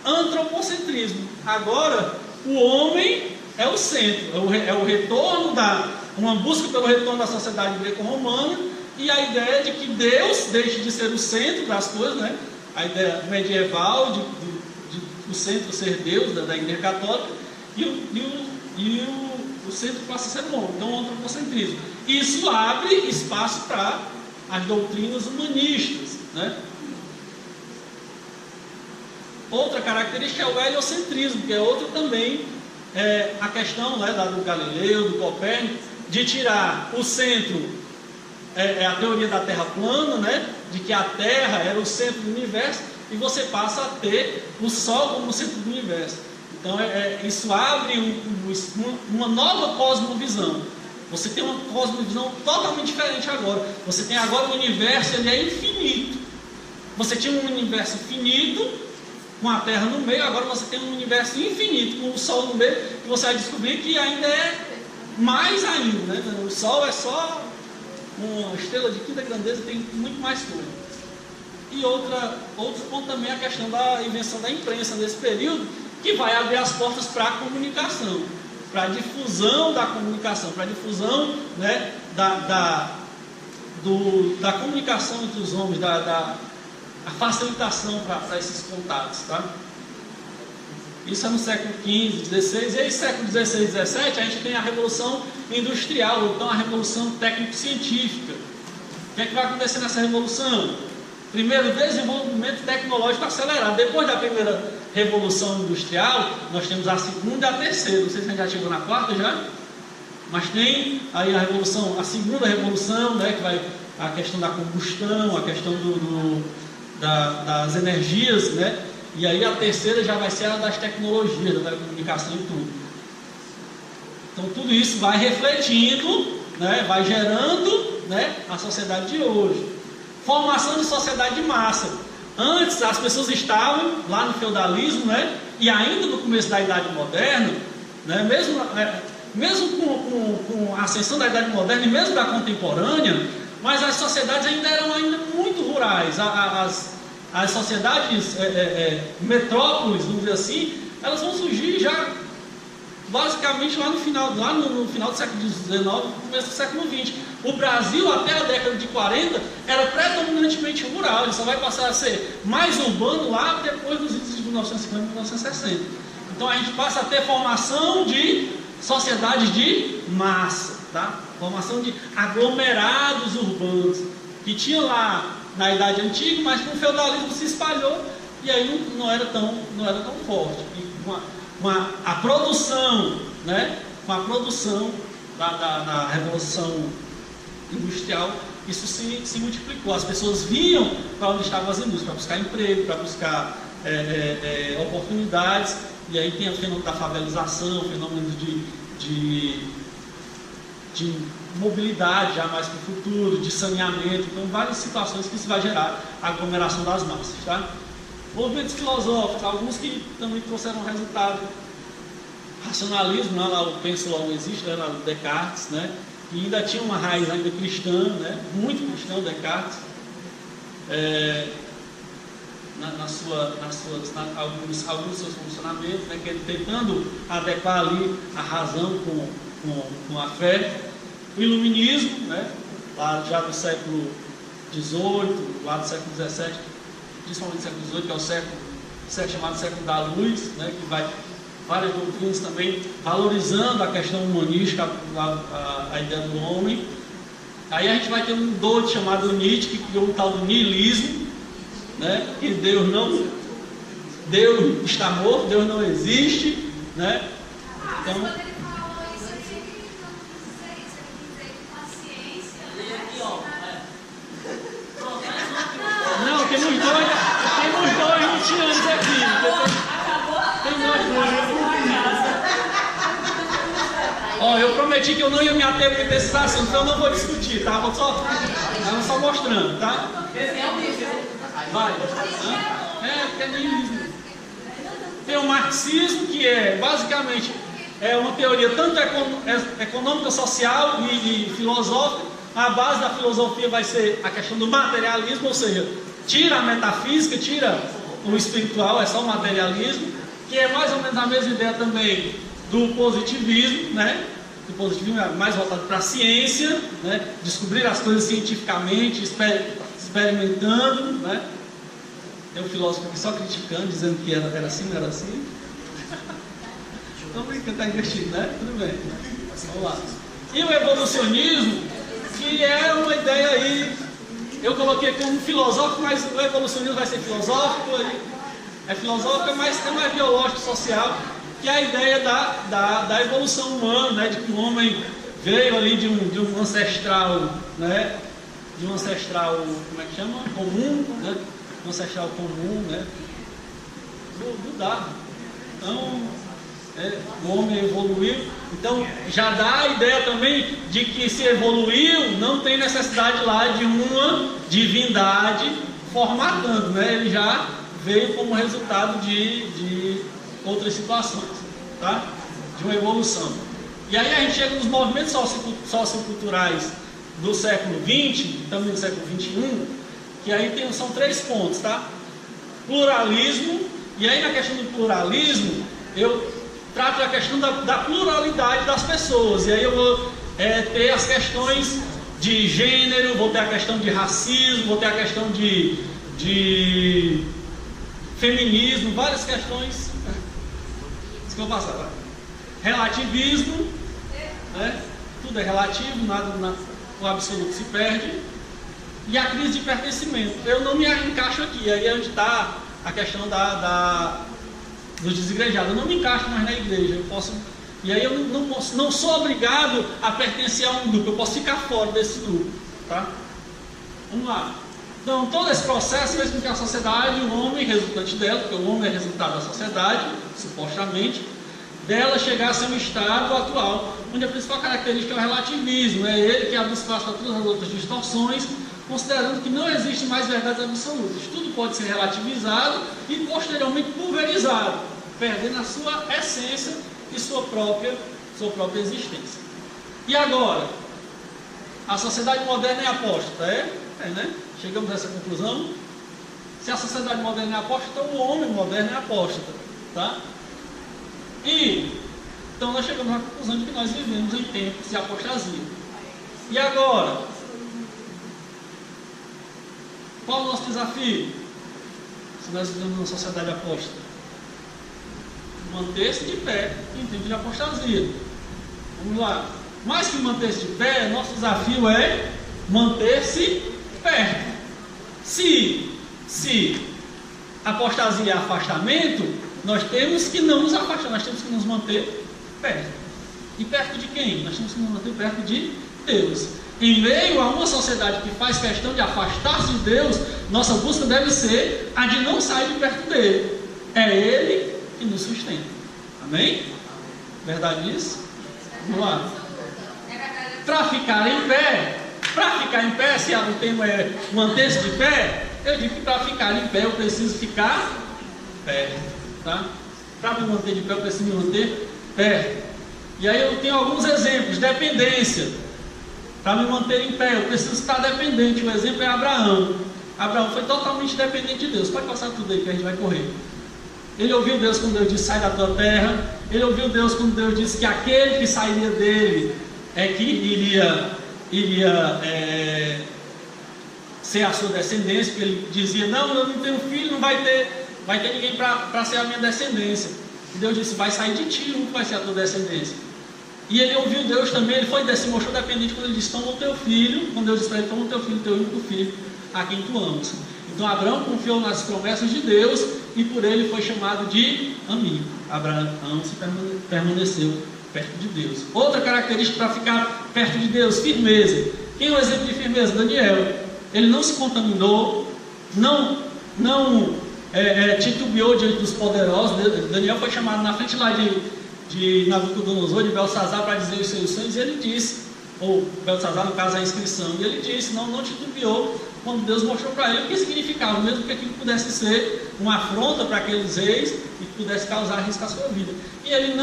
antropocentrismo. Agora, o homem é o centro, é o retorno uma busca pelo retorno da sociedade greco-romana e a ideia de que Deus deixe de ser o centro das coisas, né? A ideia medieval de o centro ser Deus, da Igreja Católica, e o centro passa a ser o homem. Então, o antropocentrismo. Isso abre espaço para as doutrinas humanistas, né? Outra característica é o heliocentrismo, que é outra também, a questão, né, do Galileu, do Copérnico, de tirar o centro, a teoria da Terra plana, né, de que a Terra era o centro do universo, e você passa a ter o Sol como o centro do universo. Então, isso abre uma nova cosmovisão. Você tem uma cosmovisão totalmente diferente agora. Você tem agora o universo, ele é infinito. Você tinha um universo finito, com a Terra no meio, agora você tem um universo infinito, com o Sol no meio, e você vai descobrir que ainda é mais ainda, né? O Sol é só uma estrela de quinta grandeza, tem muito mais coisa. E outro ponto também é a questão da invenção da imprensa nesse período, que vai abrir as portas para a comunicação, para a difusão da comunicação, para a difusão, né, da comunicação entre os homens, a facilitação para esses contatos, tá? Isso é no século XV, XVI, e aí século XVI e XVII a gente tem a Revolução Industrial, ou então a Revolução Técnico-Científica. O que é que vai acontecer nessa revolução? Primeiro, desenvolvimento tecnológico acelerado. Depois da primeira Revolução Industrial, nós temos a segunda e a terceira. Não sei se a gente já chegou na quarta já, mas tem aí a segunda revolução, né, que vai a questão da combustão, a questão das energias, né? E aí a terceira já vai ser a das tecnologias, da comunicação e tudo. Então tudo isso vai refletindo, né? Vai gerando, né, a sociedade de hoje. Formação de sociedade de massa. Antes as pessoas estavam lá no feudalismo, né? E ainda no começo da Idade Moderna, né? Mesmo com a ascensão da Idade Moderna e mesmo da contemporânea, mas as sociedades ainda eram muito rurais. As sociedades metrópoles, vamos dizer assim, elas vão surgir já basicamente lá no final do século XIX, começo do século XX. O Brasil, até a década de 40, era predominantemente rural. Ele só vai passar a ser mais urbano lá depois dos índices de 1950 e 1960. Então a gente passa a ter formação de sociedades de massa, tá? Formação de aglomerados urbanos, que tinha lá na Idade Antiga, mas com o feudalismo se espalhou e aí não era tão forte. E a produção, né? Com a produção da Revolução Industrial, isso se multiplicou. As pessoas vinham para onde estavam as indústrias, para buscar emprego, para buscar oportunidades, e aí tem o fenômeno da favelização, o fenômeno de mobilidade já mais para o futuro, de saneamento, então várias situações que isso vai gerar a aglomeração das massas, tá? Movimentos filosóficos, alguns que também trouxeram resultado. Racionalismo, lá o penso logo existe, era o Descartes, né? E ainda tinha uma raiz ainda cristã, né? Muito cristão Descartes, alguns dos seus funcionamentos, né? Que ele tentando adequar ali a razão com a fé. O iluminismo, né? Lá já do século XVIII, lá do século XVII, principalmente do século XVIII, que é o século chamado século da luz, né? Que vai várias doutrinas também valorizando a questão humanística, a ideia do homem. Aí a gente vai ter um doido chamado Nietzsche, que criou um tal do niilismo, né? Que Deus está morto, Deus não existe, né? Então, quando ele falou isso, eu tinha que não dizer isso, ele quis dizer que com a ciência, não, tem uns dois 20 anos aqui. Tem dois. Ó, eu prometi que eu não ia me ater com esse assunto, então eu não vou discutir, tá? Vou só mostrando, tá? Vai. Porque é niilismo. Tem o marxismo, que é basicamente uma teoria tanto econômica, social e filosófica. A base da filosofia vai ser a questão do materialismo, ou seja, tira a metafísica, tira o espiritual, é só o materialismo, que é mais ou menos a mesma ideia também do positivismo, né? O positivismo é mais voltado para a ciência, né? Descobrir as coisas cientificamente, experimentando, né? Tem um filósofo aqui só criticando, dizendo que era assim, não era assim. Estou brincando, está investido, né? Tudo bem. Vamos lá. E o evolucionismo, que é uma ideia aí, eu coloquei como filosófico, mas o evolucionismo vai ser filosófico, é filosófico, mas não é biológico, social, que é a ideia da evolução humana, né? De que o homem veio ali de um ancestral, né? De um ancestral, como é que chama? Comum, né? Um ancestral comum, né? Do Darwin. Então, o homem evoluiu. Então, já dá a ideia também de que se evoluiu, não tem necessidade lá de uma divindade formatando, né? Ele já veio como resultado de outras situações, tá? De uma evolução. E aí a gente chega nos movimentos socioculturais do século XX, também do século XXI, que aí são 3 pontos, tá? Pluralismo, e aí na questão do pluralismo, eu trato a questão da pluralidade das pessoas, e aí eu vou ter as questões de gênero, vou ter a questão de racismo, vou ter a questão de feminismo, várias questões. Isso que eu vou passar, vai. Relativismo, né? Tudo é relativo, nada, o absoluto se perde. E a crise de pertencimento. Eu não me encaixo aqui, aí é onde está a questão dos desigrejados. Eu não me encaixo mais na igreja. E aí eu não sou obrigado a pertencer a um grupo, eu posso ficar fora desse grupo, tá? Vamos lá. Então, todo esse processo fez com que a sociedade, o homem resultante dela, porque o homem é resultado da sociedade, supostamente, dela chegasse a um estado atual, onde a principal característica é o relativismo, é ele que abre espaço para todas as outras distorções, considerando que não existe mais verdades absolutas. Tudo pode ser relativizado e posteriormente pulverizado, perdendo a sua essência e sua própria existência. E agora? A sociedade moderna é apóstata, né? Chegamos a essa conclusão. Se a sociedade moderna é apóstata, então o homem moderno é apóstata, tá? Então nós chegamos à conclusão de que nós vivemos em tempos de apostasia. E agora? Qual o nosso desafio? Se nós vivemos numa sociedade apóstata? Manter-se de pé em tempo de apostasia. Vamos lá. Mais que manter-se de pé, nosso desafio é manter-se perto. Se apostasia é afastamento, nós temos que não nos afastar, nós temos que nos manter perto. E perto de quem? Nós temos que nos manter perto de Deus. Em meio a uma sociedade que faz questão de afastar-se de Deus, nossa busca deve ser a de não sair de perto dele. É Ele que nos sustenta. Amém? Verdade isso? Vamos lá. Para ficar em pé, se o tema é manter-se de pé, eu digo que para ficar em pé eu preciso ficar perto, tá? Para me manter de pé eu preciso me manter perto. E aí eu tenho alguns exemplos. Dependência. Para me manter em pé eu preciso estar dependente. O exemplo é Abraão. Abraão foi totalmente dependente de Deus. Pode passar tudo aí que a gente vai correr. Ele ouviu Deus quando Deus disse: sai da tua terra. Ele ouviu Deus quando Deus disse que aquele que sairia dele é que iria ser a sua descendência. Porque ele dizia: não, eu não tenho filho, não vai ter ninguém para ser a minha descendência. E Deus disse: vai sair de ti, um que vai ser a tua descendência. E ele ouviu Deus também. Ele se mostrou dependente quando ele disse: toma o teu filho. Quando Deus disse para ele: toma o teu filho, teu único filho, a quem tu amas. Então Abraão confiou nas promessas de Deus e por ele foi chamado de amigo. Abraão se permaneceu perto de Deus. Outra característica para ficar perto de Deus: firmeza. Quem é o exemplo de firmeza? Daniel. Ele não se contaminou, não titubeou diante dos poderosos. Daniel foi chamado na frente lá de Nabucodonosor, de Belsazar, para dizer os seus sonhos, e ele disse, ou Belsazar, no caso, a inscrição, e ele disse, não titubeou quando Deus mostrou para ele o que significava, mesmo que aquilo pudesse ser uma afronta para aqueles reis e que pudesse causar risco à sua vida. E ele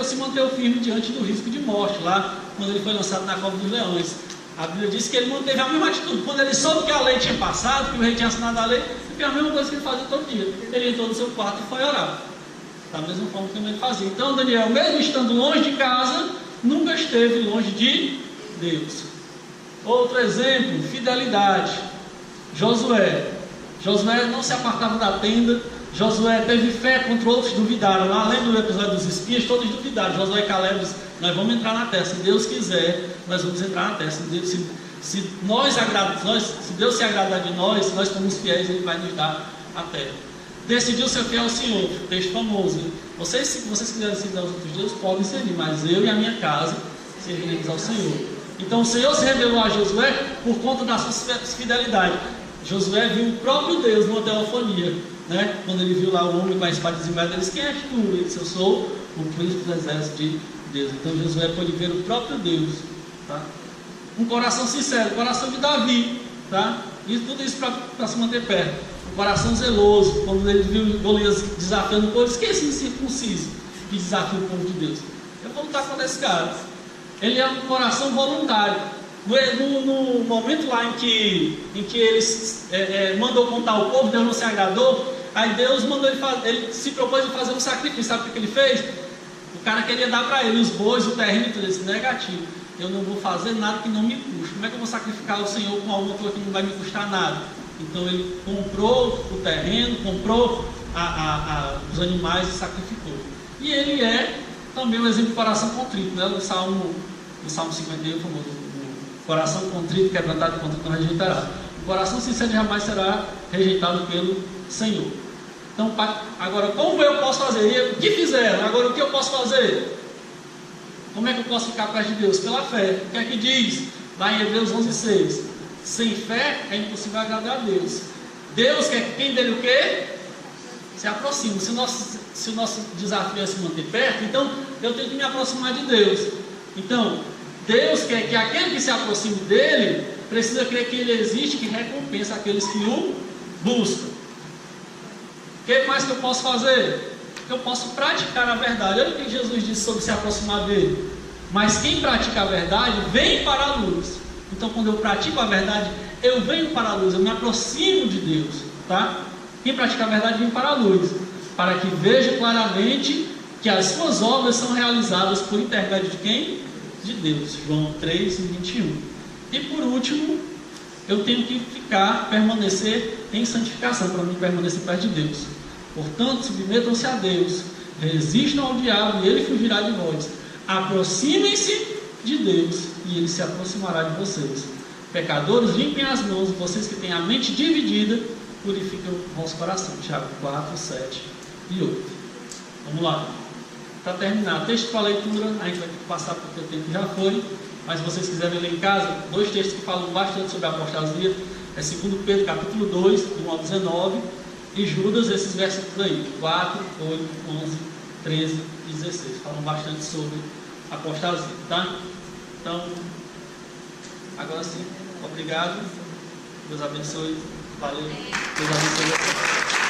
se manteve firme diante do risco de morte, lá quando ele foi lançado na cova dos leões. A Bíblia diz que ele manteve a mesma atitude. Quando ele soube que a lei tinha passado, que o rei tinha assinado a lei, ele fez a mesma coisa que ele fazia todo dia. Ele entrou no seu quarto e foi orar. Da mesma forma que ele fazia. Então Daniel, mesmo estando longe de casa, nunca esteve longe de Deus. Outro exemplo: fidelidade. Josué não se apartava da tenda. Josué teve fé contra outros duvidaram. Lá, além do episódio dos espias, todos duvidaram. Josué e Caleb disse: nós vamos entrar na terra, se Deus quiser, nós vamos entrar na terra. Se Deus se agradar de nós, se nós formos fiéis, Ele vai nos dar a terra. Decidiu ser fiel ao Senhor, texto famoso. Se vocês quiserem servir aos outros deuses, podem servir, mas eu e a minha casa serviremos ao Senhor. Então o Senhor se revelou a Josué por conta da sua fidelidade. Josué viu o próprio Deus numa teofonia, né? Quando ele viu lá o homem com a espada desembaixada, ele disse: quem és tu? Ele disse: eu sou o príncipe do exército de Deus. Então Josué pôde ver o próprio Deus, tá? Um coração sincero, o coração de Davi, tá? E tudo isso para se manter perto. Um coração zeloso, quando ele viu Golias desafiando o povo, disse: quem é esse incircunciso que desafia o povo de Deus? Eu vou lutar contra esse cara. Ele é um coração voluntário. No momento lá em que ele mandou contar o povo, Deus não se agradou. Aí Deus mandou ele se propôs a fazer um sacrifício. Sabe o que ele fez? O cara queria dar para ele os bois, o terreno, e tudo. Ele disse: negativo, eu não vou fazer nada que não me custe. Como é que eu vou sacrificar o Senhor com alguma coisa que não vai me custar nada? Então ele comprou o terreno, comprou os animais e sacrificou. E ele é também um exemplo de coração contrito, né? No Salmo 51, famoso: o coração contrito, quebrantado e contrito não rejeitará. O coração sincero jamais será rejeitado pelo Senhor. Então, agora, como eu posso fazer? O que fizeram? Agora, o que eu posso fazer? Como é que eu posso ficar perto de Deus? Pela fé. O que é que diz? Lá em Hebreus 11:6. Sem fé é impossível agradar a Deus. Deus quer quem dele o quê? Se aproxima. Se o nosso desafio é se manter perto, então eu tenho que me aproximar de Deus. Então, Deus quer que aquele que se aproxime dele precisa crer que ele existe, que recompensa aqueles que o buscam. O que mais que eu posso fazer? Eu posso praticar a verdade. Olha o que Jesus disse sobre se aproximar dele. Mas quem pratica a verdade vem para a luz. Então, quando eu pratico a verdade, eu venho para a luz, eu me aproximo de Deus, tá? Quem pratica a verdade vem para a luz, para que veja claramente que as suas obras são realizadas por intermédio de quem? De Deus. João 3:21. E por último, eu tenho que permanecer em santificação, para mim permanecer perto de Deus. Portanto, submetam-se a Deus, resistam ao diabo e ele fugirá de vós. Aproximem-se de Deus e ele se aproximará de vocês. Pecadores, limpem as mãos, vocês que têm a mente dividida, purifiquem o vosso coração. Tiago 4, 7 e 8. Vamos lá. Para terminar, texto para leitura, a gente vai ter que passar porque o tempo já foi, mas se vocês quiserem ler em casa, dois textos que falam bastante sobre a apostasia, é 2 Pedro capítulo 2, do 1 ao 19, e Judas, esses versículos aí, 4, 8, 11, 13 e 16, falam bastante sobre a apostasia, tá? Então, agora sim, obrigado, Deus abençoe, valeu, Deus abençoe.